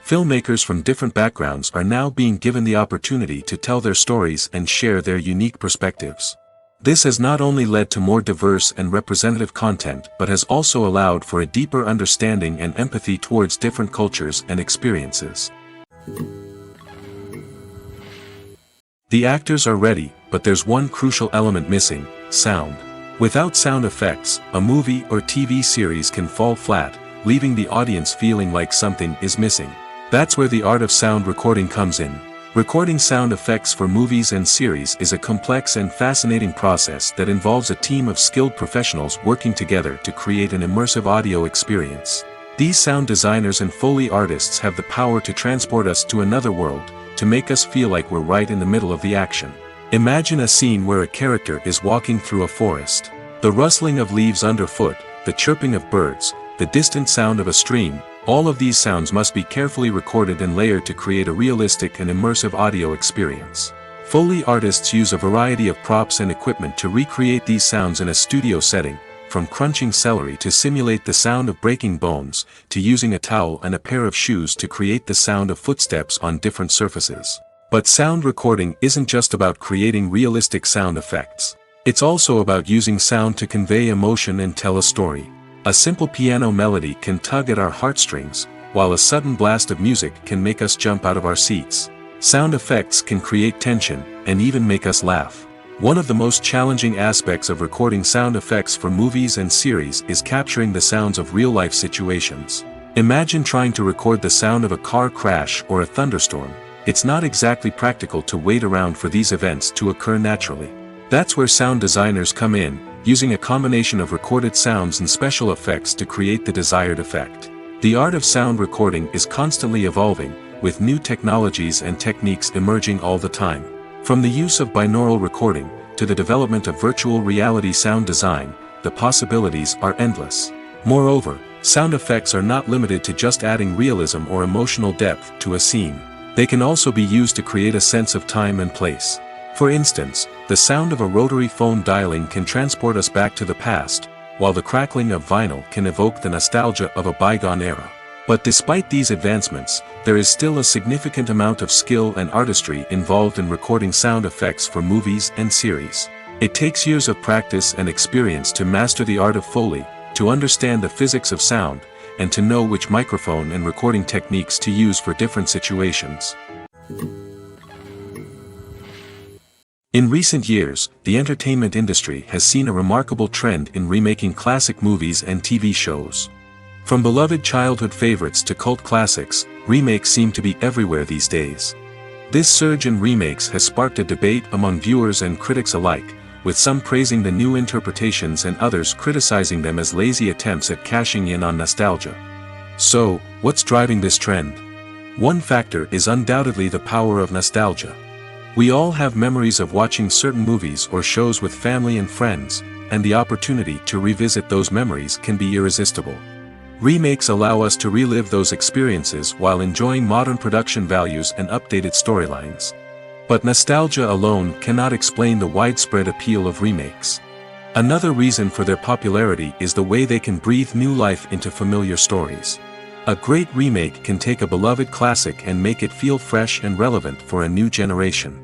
Filmmakers from different backgrounds are now being given the opportunity to tell their stories and share their unique perspectives. This has not only led to more diverse and representative content but has also allowed for a deeper understanding and empathy towards different cultures and experiences. The actors are ready, but there's one crucial element missing: sound. Without sound effects, a movie or TV series can fall flat, leaving the audience feeling like something is missing. That's where the art of sound recording comes in. Recording sound effects for movies and series is a complex and fascinating process that involves a team of skilled professionals working together to create an immersive audio experience. These sound designers and Foley artists have the power to transport us to another world, to make us feel like we're right in the middle of the action. Imagine a scene where a character is walking through a forest. The rustling of leaves underfoot, the chirping of birds, the distant sound of a stream, all of these sounds must be carefully recorded and layered to create a realistic and immersive audio experience. Foley artists use a variety of props and equipment to recreate these sounds in a studio setting, from crunching celery to simulate the sound of breaking bones, to using a towel and a pair of shoes to create the sound of footsteps on different surfaces. But sound recording isn't just about creating realistic sound effects. It's also about using sound to convey emotion and tell a story. A simple piano melody can tug at our heartstrings, while a sudden blast of music can make us jump out of our seats. Sound effects can create tension, and even make us laugh. One of the most challenging aspects of recording sound effects for movies and series is capturing the sounds of real-life situations. Imagine trying to record the sound of a car crash or a thunderstorm. It's not exactly practical to wait around for these events to occur naturally. That's where sound designers come in, using a combination of recorded sounds and special effects to create the desired effect. The art of sound recording is constantly evolving, with new technologies and techniques emerging all the time. From the use of binaural recording, to the development of virtual reality sound design, the possibilities are endless. Moreover, sound effects are not limited to just adding realism or emotional depth to a scene. They can also be used to create a sense of time and place. For instance, the sound of a rotary phone dialing can transport us back to the past, while the crackling of vinyl can evoke the nostalgia of a bygone era. But despite these advancements, there is still a significant amount of skill and artistry involved in recording sound effects for movies and series. It takes years of practice and experience to master the art of Foley, to understand the physics of sound, and to know which microphone and recording techniques to use for different situations. In recent years, the entertainment industry has seen a remarkable trend in remaking classic movies and TV shows. From beloved childhood favorites to cult classics, remakes seem to be everywhere these days. This surge in remakes has sparked a debate among viewers and critics alike, with some praising the new interpretations and others criticizing them as lazy attempts at cashing in on nostalgia. So, what's driving this trend? One factor is undoubtedly the power of nostalgia. We all have memories of watching certain movies or shows with family and friends, and the opportunity to revisit those memories can be irresistible. Remakes allow us to relive those experiences while enjoying modern production values and updated storylines. But nostalgia alone cannot explain the widespread appeal of remakes. Another reason for their popularity is the way they can breathe new life into familiar stories. A great remake can take a beloved classic and make it feel fresh and relevant for a new generation.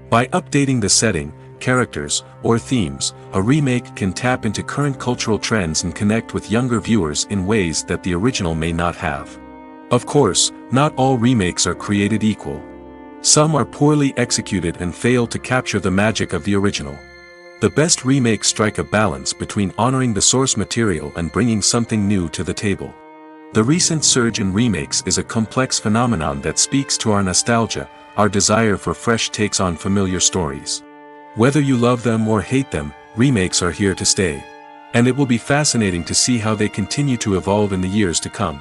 By updating the setting, characters, or themes, a remake can tap into current cultural trends and connect with younger viewers in ways that the original may not have. Of course, not all remakes are created equal. Some are poorly executed and fail to capture the magic of the original. The best remakes strike a balance between honoring the source material and bringing something new to the table. The recent surge in remakes is a complex phenomenon that speaks to our nostalgia, our desire for fresh takes on familiar stories. Whether you love them or hate them, remakes are here to stay. And it will be fascinating to see how they continue to evolve in the years to come.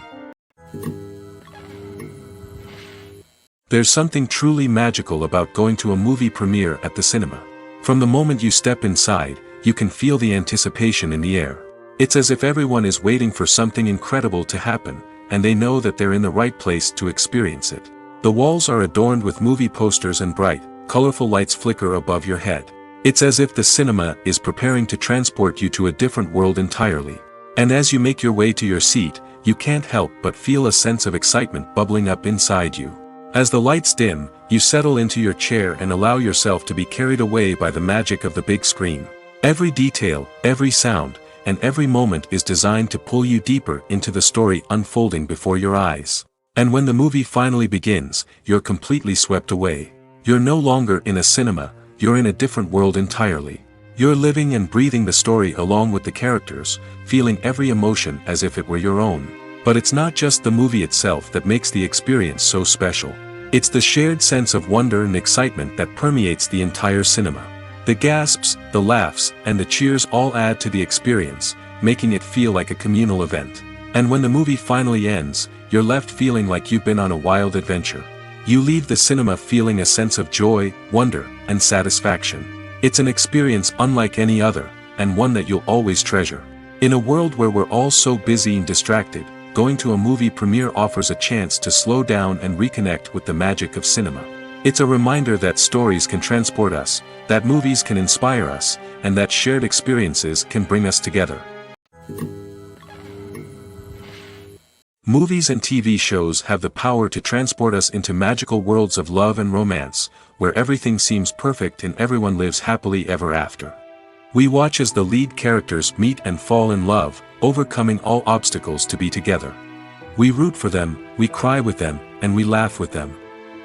There's something truly magical about going to a movie premiere at the cinema. From the moment you step inside, you can feel the anticipation in the air. It's as if everyone is waiting for something incredible to happen, and they know that they're in the right place to experience it. The walls are adorned with movie posters and bright, colorful lights flicker above your head. It's as if the cinema is preparing to transport you to a different world entirely. And as you make your way to your seat, you can't help but feel a sense of excitement bubbling up inside you. As the lights dim, you settle into your chair and allow yourself to be carried away by the magic of the big screen. Every detail, every sound, and every moment is designed to pull you deeper into the story unfolding before your eyes. And when the movie finally begins, you're completely swept away. You're no longer in a cinema, you're in a different world entirely. You're living and breathing the story along with the characters, feeling every emotion as if it were your own. But it's not just the movie itself that makes the experience so special. It's the shared sense of wonder and excitement that permeates the entire cinema. The gasps, the laughs, and the cheers all add to the experience, making it feel like a communal event. And when the movie finally ends, you're left feeling like you've been on a wild adventure. You leave the cinema feeling a sense of joy, wonder, and satisfaction. It's an experience unlike any other, and one that you'll always treasure. In a world where we're all so busy and distracted, going to a movie premiere offers a chance to slow down and reconnect with the magic of cinema. It's a reminder that stories can transport us, that movies can inspire us, and that shared experiences can bring us together. Movies and TV shows have the power to transport us into magical worlds of love and romance, where everything seems perfect and everyone lives happily ever after. We watch as the lead characters meet and fall in love, overcoming all obstacles to be together. We root for them, we cry with them, and we laugh with them.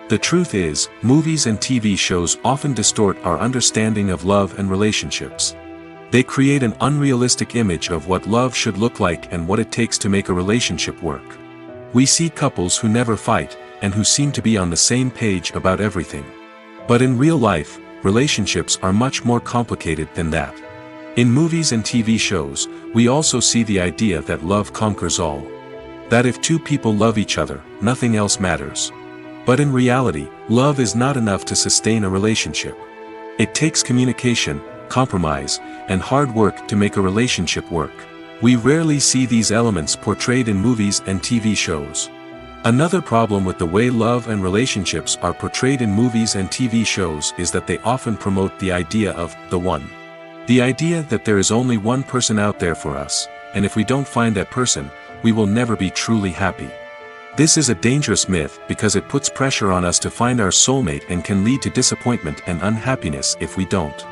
The truth is, movies and TV shows often distort our understanding of love and relationships. They create an unrealistic image of what love should look like and what it takes to make a relationship work. We see couples who never fight, and who seem to be on the same page about everything. But in real life, relationships are much more complicated than that. In movies and TV shows, we also see the idea that love conquers all. That if two people love each other, nothing else matters. But in reality, love is not enough to sustain a relationship. It takes communication, compromise, and hard work to make a relationship work. We rarely see these elements portrayed in movies and TV shows. Another problem with the way love and relationships are portrayed in movies and TV shows is that they often promote the idea of the one. The idea that there is only one person out there for us, and if we don't find that person, we will never be truly happy. This is a dangerous myth because it puts pressure on us to find our soulmate and can lead to disappointment and unhappiness if we don't.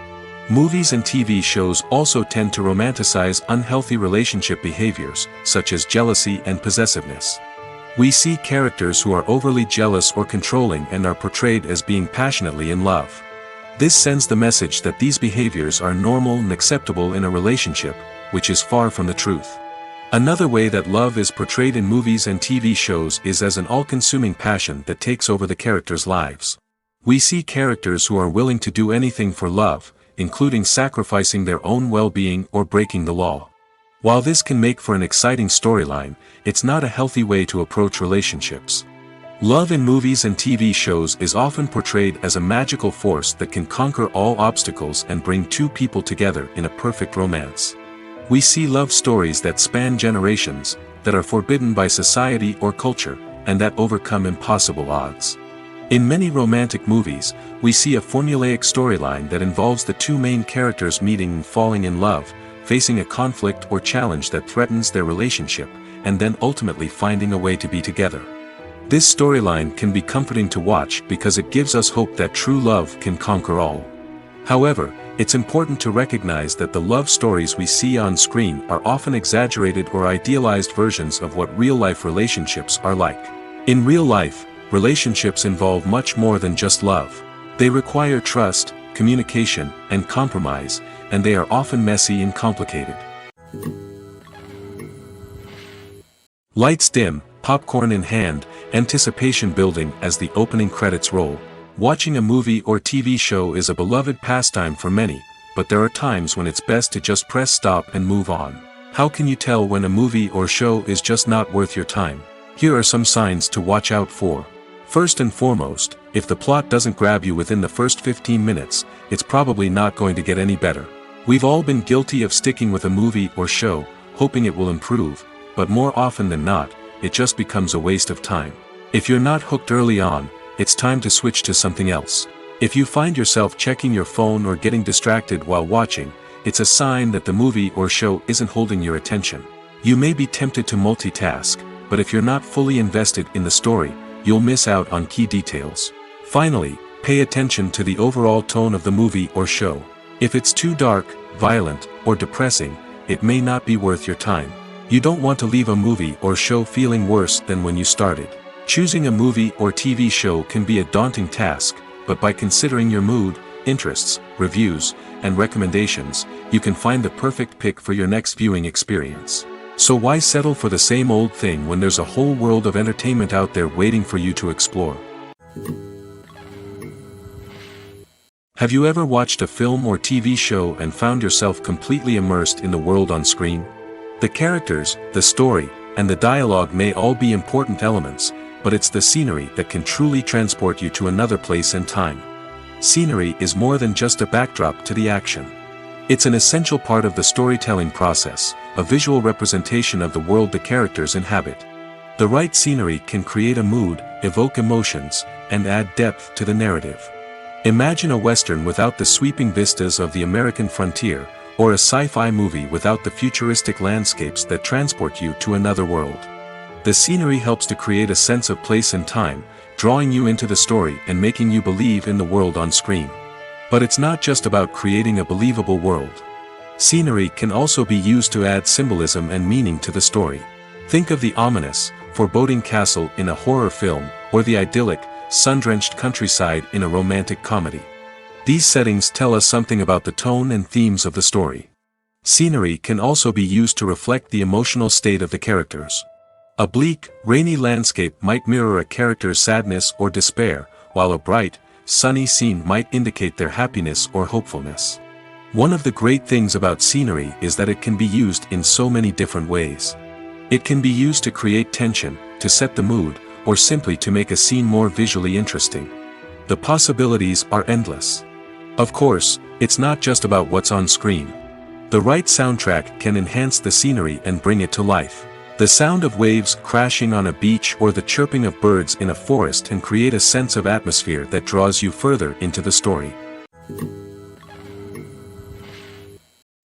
Movies and TV shows also tend to romanticize unhealthy relationship behaviors, such as jealousy and possessiveness. We see characters who are overly jealous or controlling and are portrayed as being passionately in love. This sends the message that these behaviors are normal and acceptable in a relationship, which is far from the truth. Another way that love is portrayed in movies and TV shows is as an all-consuming passion that takes over the characters' lives. We see characters who are willing to do anything for love, including sacrificing their own well-being or breaking the law. While this can make for an exciting storyline, it's not a healthy way to approach relationships. Love in movies and TV shows is often portrayed as a magical force that can conquer all obstacles and bring two people together in a perfect romance. We see love stories that span generations, that are forbidden by society or culture, and that overcome impossible odds. In many romantic movies, we see a formulaic storyline that involves the two main characters meeting and falling in love, facing a conflict or challenge that threatens their relationship, and then ultimately finding a way to be together. This storyline can be comforting to watch because it gives us hope that true love can conquer all. However, it's important to recognize that the love stories we see on screen are often exaggerated or idealized versions of what real-life relationships are like. In real life, relationships involve much more than just love. They require trust, communication, and compromise, and they are often messy and complicated. Lights dim, popcorn in hand, anticipation building as the opening credits roll. Watching a movie or TV show is a beloved pastime for many, but there are times when it's best to just press stop and move on. How can you tell when a movie or show is just not worth your time? Here are some signs to watch out for. First and foremost, if the plot doesn't grab you within the first 15 minutes, it's probably not going to get any better. We've all been guilty of sticking with a movie or show, hoping it will improve, but more often than not, it just becomes a waste of time. If you're not hooked early on, it's time to switch to something else. If you find yourself checking your phone or getting distracted while watching, it's a sign that the movie or show isn't holding your attention. You may be tempted to multitask, but if you're not fully invested in the story, you'll miss out on key details. Finally, pay attention to the overall tone of the movie or show. If it's too dark, violent, or depressing, it may not be worth your time. You don't want to leave a movie or show feeling worse than when you started. Choosing a movie or TV show can be a daunting task, but by considering your mood, interests, reviews, and recommendations, you can find the perfect pick for your next viewing experience. So why settle for the same old thing when there's a whole world of entertainment out there waiting for you to explore? Have you ever watched a film or TV show and found yourself completely immersed in the world on screen? The characters, the story, and the dialogue may all be important elements, but it's the scenery that can truly transport you to another place and time. Scenery is more than just a backdrop to the action. It's an essential part of the storytelling process, a visual representation of the world the characters inhabit. The right scenery can create a mood, evoke emotions, and add depth to the narrative. Imagine a Western without the sweeping vistas of the American frontier, or a sci-fi movie without the futuristic landscapes that transport you to another world. The scenery helps to create a sense of place and time, drawing you into the story and making you believe in the world on screen. But it's not just about creating a believable world. Scenery can also be used to add symbolism and meaning to the story. Think of the ominous, foreboding castle in a horror film, or the idyllic, sun-drenched countryside in a romantic comedy. These settings tell us something about the tone and themes of the story. Scenery can also be used to reflect the emotional state of the characters. A bleak, rainy landscape might mirror a character's sadness or despair, while a bright, sunny scene might indicate their happiness or hopefulness. One of the great things about scenery is that it can be used in so many different ways. It can be used to create tension, to set the mood, or simply to make a scene more visually interesting. The possibilities are endless. Of course, it's not just about what's on screen. The right soundtrack can enhance the scenery and bring it to life. The sound of waves crashing on a beach or the chirping of birds in a forest can create a sense of atmosphere that draws you further into the story.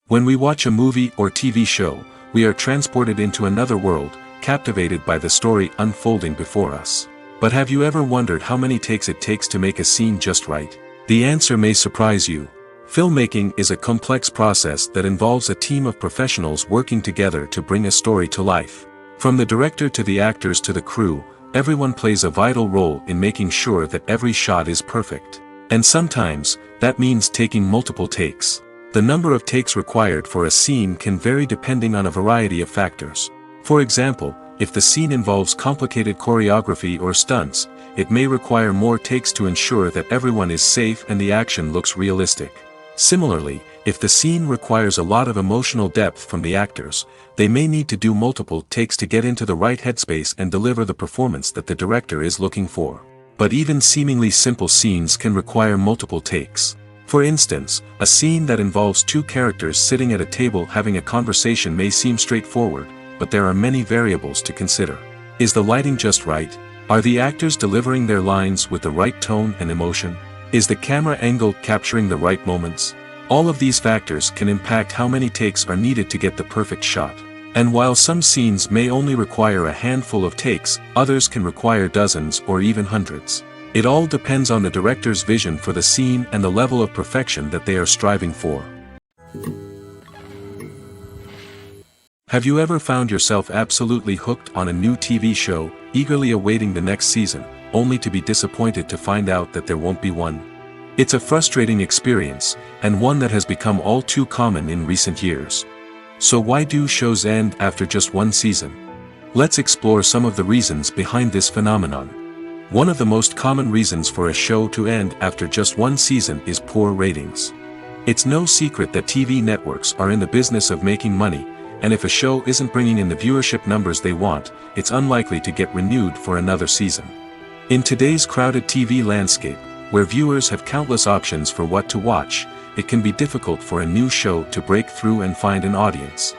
When we watch a movie or TV show, we are transported into another world, captivated by the story unfolding before us. But have you ever wondered how many takes it takes to make a scene just right? The answer may surprise you. Filmmaking is a complex process that involves a team of professionals working together to bring a story to life. From the director to the actors to the crew, everyone plays a vital role in making sure that every shot is perfect. And sometimes, that means taking multiple takes. The number of takes required for a scene can vary depending on a variety of factors. For example, if the scene involves complicated choreography or stunts, it may require more takes to ensure that everyone is safe and the action looks realistic. Similarly, if the scene requires a lot of emotional depth from the actors, they may need to do multiple takes to get into the right headspace and deliver the performance that the director is looking for. But even seemingly simple scenes can require multiple takes. For instance, a scene that involves two characters sitting at a table having a conversation may seem straightforward, but there are many variables to consider. Is the lighting just right? Are the actors delivering their lines with the right tone and emotion? Is the camera angle capturing the right moments? All of these factors can impact how many takes are needed to get the perfect shot. And while some scenes may only require a handful of takes, others can require dozens or even hundreds. It all depends on the director's vision for the scene and the level of perfection that they are striving for. Have you ever found yourself absolutely hooked on a new TV show, eagerly awaiting the next season, only to be disappointed to find out that there won't be one? It's a frustrating experience, and one that has become all too common in recent years. So why do shows end after just one season? Let's explore some of the reasons behind this phenomenon. One of the most common reasons for a show to end after just one season is poor ratings. It's no secret that TV networks are in the business of making money, and if a show isn't bringing in the viewership numbers they want, it's unlikely to get renewed for another season. In today's crowded TV landscape, where viewers have countless options for what to watch, it can be difficult for a new show to break through and find an audience.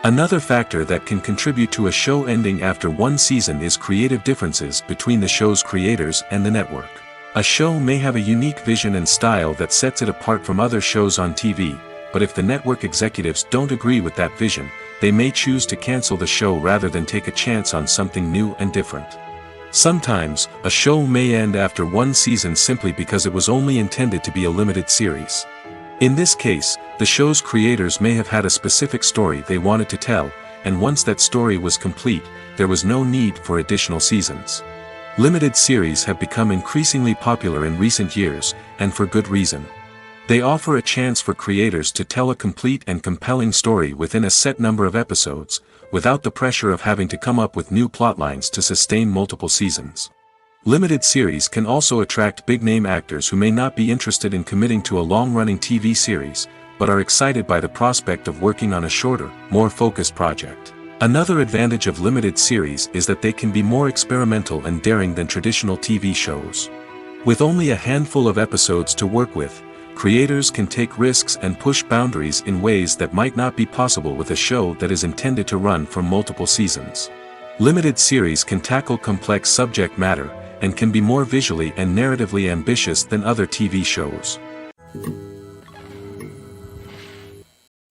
Another factor that can contribute to a show ending after one season is creative differences between the show's creators and the network. A show may have a unique vision and style that sets it apart from other shows on TV, but if the network executives don't agree with that vision, they may choose to cancel the show rather than take a chance on something new and different. Sometimes, a show may end after one season simply because it was only intended to be a limited series. In this case, the show's creators may have had a specific story they wanted to tell, and once that story was complete, there was no need for additional seasons. Limited series have become increasingly popular in recent years, and for good reason. They offer a chance for creators to tell a complete and compelling story within a set number of episodes, without the pressure of having to come up with new plotlines to sustain multiple seasons. Limited series can also attract big-name actors who may not be interested in committing to a long-running TV series, but are excited by the prospect of working on a shorter, more focused project. Another advantage of limited series is that they can be more experimental and daring than traditional TV shows. With only a handful of episodes to work with, creators can take risks and push boundaries in ways that might not be possible with a show that is intended to run for multiple seasons. Limited series can tackle complex subject matter, and can be more visually and narratively ambitious than other TV shows.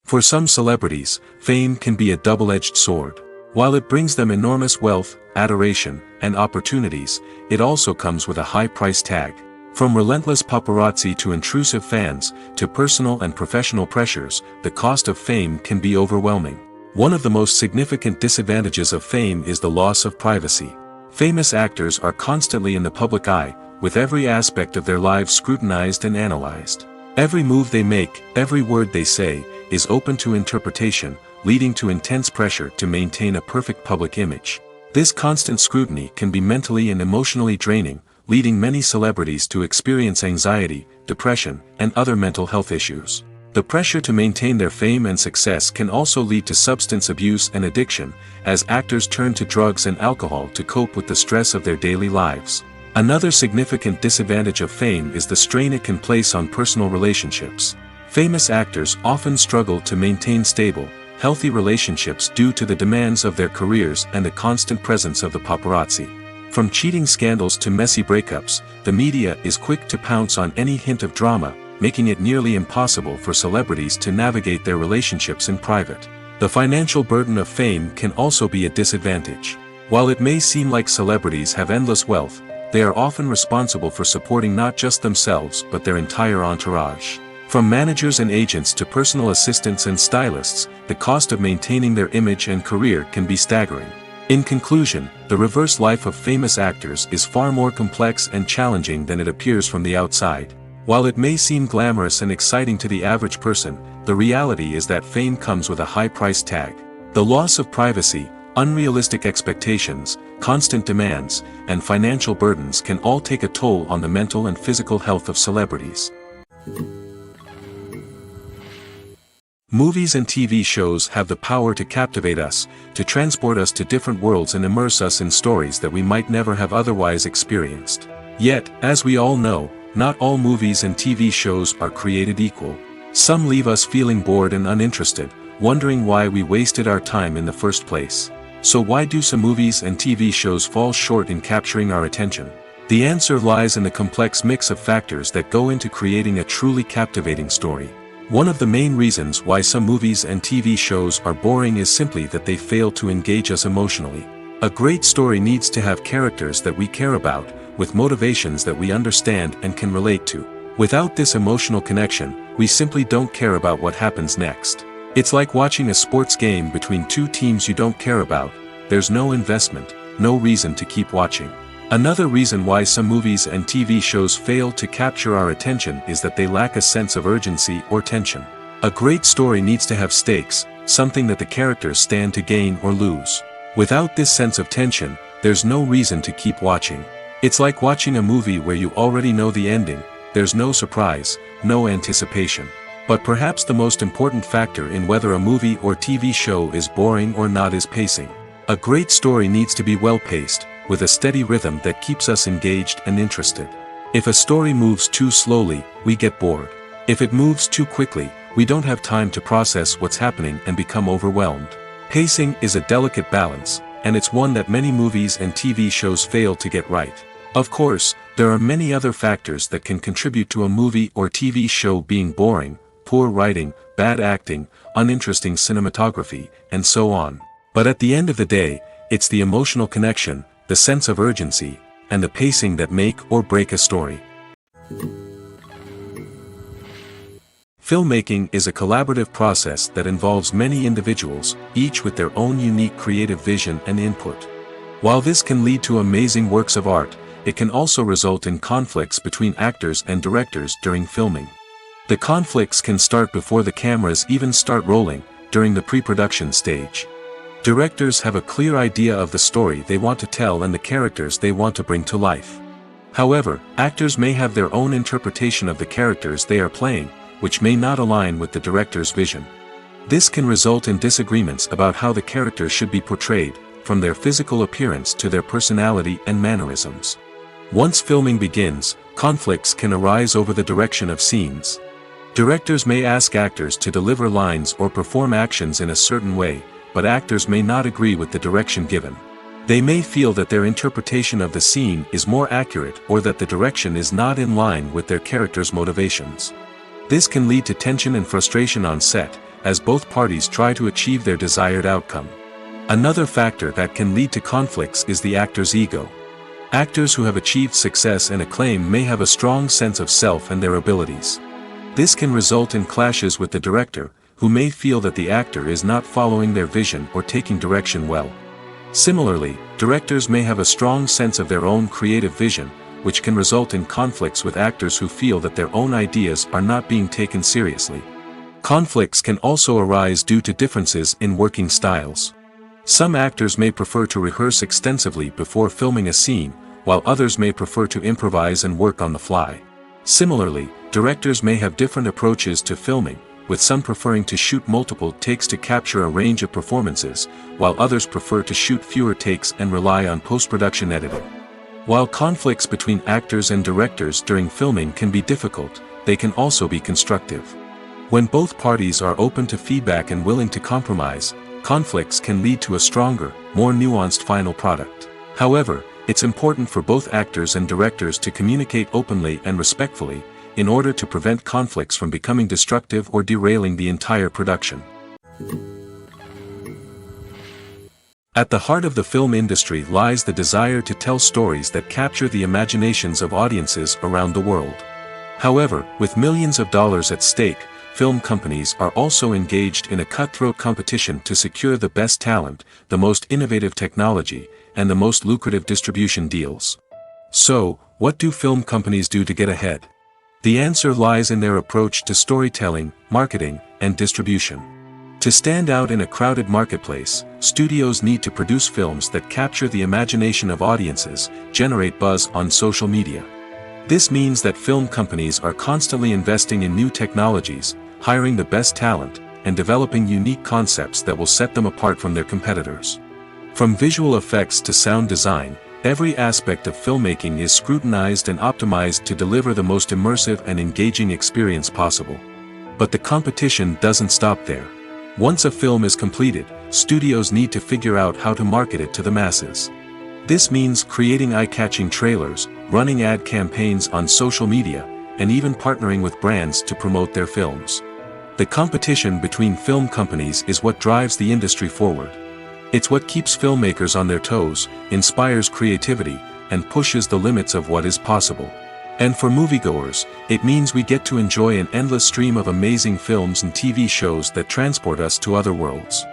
For some celebrities, fame can be a double-edged sword. While it brings them enormous wealth, adoration, and opportunities, it also comes with a high price tag. From relentless paparazzi to intrusive fans, to personal and professional pressures, the cost of fame can be overwhelming. One of the most significant disadvantages of fame is the loss of privacy. Famous actors are constantly in the public eye, with every aspect of their lives scrutinized and analyzed. Every move they make, every word they say, is open to interpretation, leading to intense pressure to maintain a perfect public image. This constant scrutiny can be mentally and emotionally draining, leading many celebrities to experience anxiety, depression, and other mental health issues. The pressure to maintain their fame and success can also lead to substance abuse and addiction, as actors turn to drugs and alcohol to cope with the stress of their daily lives. Another significant disadvantage of fame is the strain it can place on personal relationships. Famous actors often struggle to maintain stable, healthy relationships due to the demands of their careers and the constant presence of the paparazzi. From cheating scandals to messy breakups, the media is quick to pounce on any hint of drama, making it nearly impossible for celebrities to navigate their relationships in private. The financial burden of fame can also be a disadvantage. While it may seem like celebrities have endless wealth, they are often responsible for supporting not just themselves but their entire entourage. From managers and agents to personal assistants and stylists, the cost of maintaining their image and career can be staggering. In conclusion, the reverse life of famous actors is far more complex and challenging than it appears from the outside. While it may seem glamorous and exciting to the average person, the reality is that fame comes with a high price tag. The loss of privacy, unrealistic expectations, constant demands, and financial burdens can all take a toll on the mental and physical health of celebrities. Movies and TV shows have the power to captivate us, to transport us to different worlds and immerse us in stories that we might never have otherwise experienced. Yet, as we all know, not all movies and TV shows are created equal. Some leave us feeling bored and uninterested, wondering why we wasted our time in the first place. So why do some movies and TV shows fall short in capturing our attention? The answer lies in the complex mix of factors that go into creating a truly captivating story. One of the main reasons why some movies and TV shows are boring is simply that they fail to engage us emotionally. A great story needs to have characters that we care about, with motivations that we understand and can relate to. Without this emotional connection, we simply don't care about what happens next. It's like watching a sports game between two teams you don't care about. There's no investment, no reason to keep watching. Another reason why some movies and TV shows fail to capture our attention is that they lack a sense of urgency or tension. A great story needs to have stakes, something that the characters stand to gain or lose. Without this sense of tension, there's no reason to keep watching. It's like watching a movie where you already know the ending. There's no surprise, no anticipation. But perhaps the most important factor in whether a movie or TV show is boring or not is pacing. A great story needs to be well-paced, with a steady rhythm that keeps us engaged and interested. If a story moves too slowly, we get bored. If it moves too quickly, we don't have time to process what's happening and become overwhelmed. Pacing is a delicate balance, and it's one that many movies and TV shows fail to get right. Of course, there are many other factors that can contribute to a movie or TV show being boring: poor writing, bad acting, uninteresting cinematography, and so on. But at the end of the day, it's the emotional connection, the sense of urgency, and the pacing that make or break a story. Filmmaking is a collaborative process that involves many individuals, each with their own unique creative vision and input. While this can lead to amazing works of art, it can also result in conflicts between actors and directors during filming. The conflicts can start before the cameras even start rolling, during the pre-production stage. Directors have a clear idea of the story they want to tell and the characters they want to bring to life. However, actors may have their own interpretation of the characters they are playing, which may not align with the director's vision. This can result in disagreements about how the characters should be portrayed, from their physical appearance to their personality and mannerisms. Once filming begins, conflicts can arise over the direction of scenes. Directors may ask actors to deliver lines or perform actions in a certain way, but actors may not agree with the direction given. They may feel that their interpretation of the scene is more accurate or that the direction is not in line with their character's motivations. This can lead to tension and frustration on set, as both parties try to achieve their desired outcome. Another factor that can lead to conflicts is the actor's ego. Actors who have achieved success and acclaim may have a strong sense of self and their abilities. This can result in clashes with the director, who may feel that the actor is not following their vision or taking direction well. Similarly, directors may have a strong sense of their own creative vision, which can result in conflicts with actors who feel that their own ideas are not being taken seriously. Conflicts can also arise due to differences in working styles. Some actors may prefer to rehearse extensively before filming a scene, while others may prefer to improvise and work on the fly. Similarly, directors may have different approaches to filming, with some preferring to shoot multiple takes to capture a range of performances, while others prefer to shoot fewer takes and rely on post-production editing. While conflicts between actors and directors during filming can be difficult, they can also be constructive. When both parties are open to feedback and willing to compromise, conflicts can lead to a stronger, more nuanced final product. However, it's important for both actors and directors to communicate openly and respectfully, in order to prevent conflicts from becoming destructive or derailing the entire production. At the heart of the film industry lies the desire to tell stories that capture the imaginations of audiences around the world. However, with millions of dollars at stake, film companies are also engaged in a cutthroat competition to secure the best talent, the most innovative technology, and the most lucrative distribution deals. So, what do film companies do to get ahead? The answer lies in their approach to storytelling, marketing, and distribution. To stand out in a crowded marketplace, studios need to produce films that capture the imagination of audiences, generate buzz on social media. This means that film companies are constantly investing in new technologies, hiring the best talent, and developing unique concepts that will set them apart from their competitors. From visual effects to sound design, every aspect of filmmaking is scrutinized and optimized to deliver the most immersive and engaging experience possible. But the competition doesn't stop there. Once a film is completed, studios need to figure out how to market it to the masses. This means creating eye-catching trailers, running ad campaigns on social media, and even partnering with brands to promote their films. The competition between film companies is what drives the industry forward. It's what keeps filmmakers on their toes, inspires creativity, and pushes the limits of what is possible. And for moviegoers, it means we get to enjoy an endless stream of amazing films and TV shows that transport us to other worlds.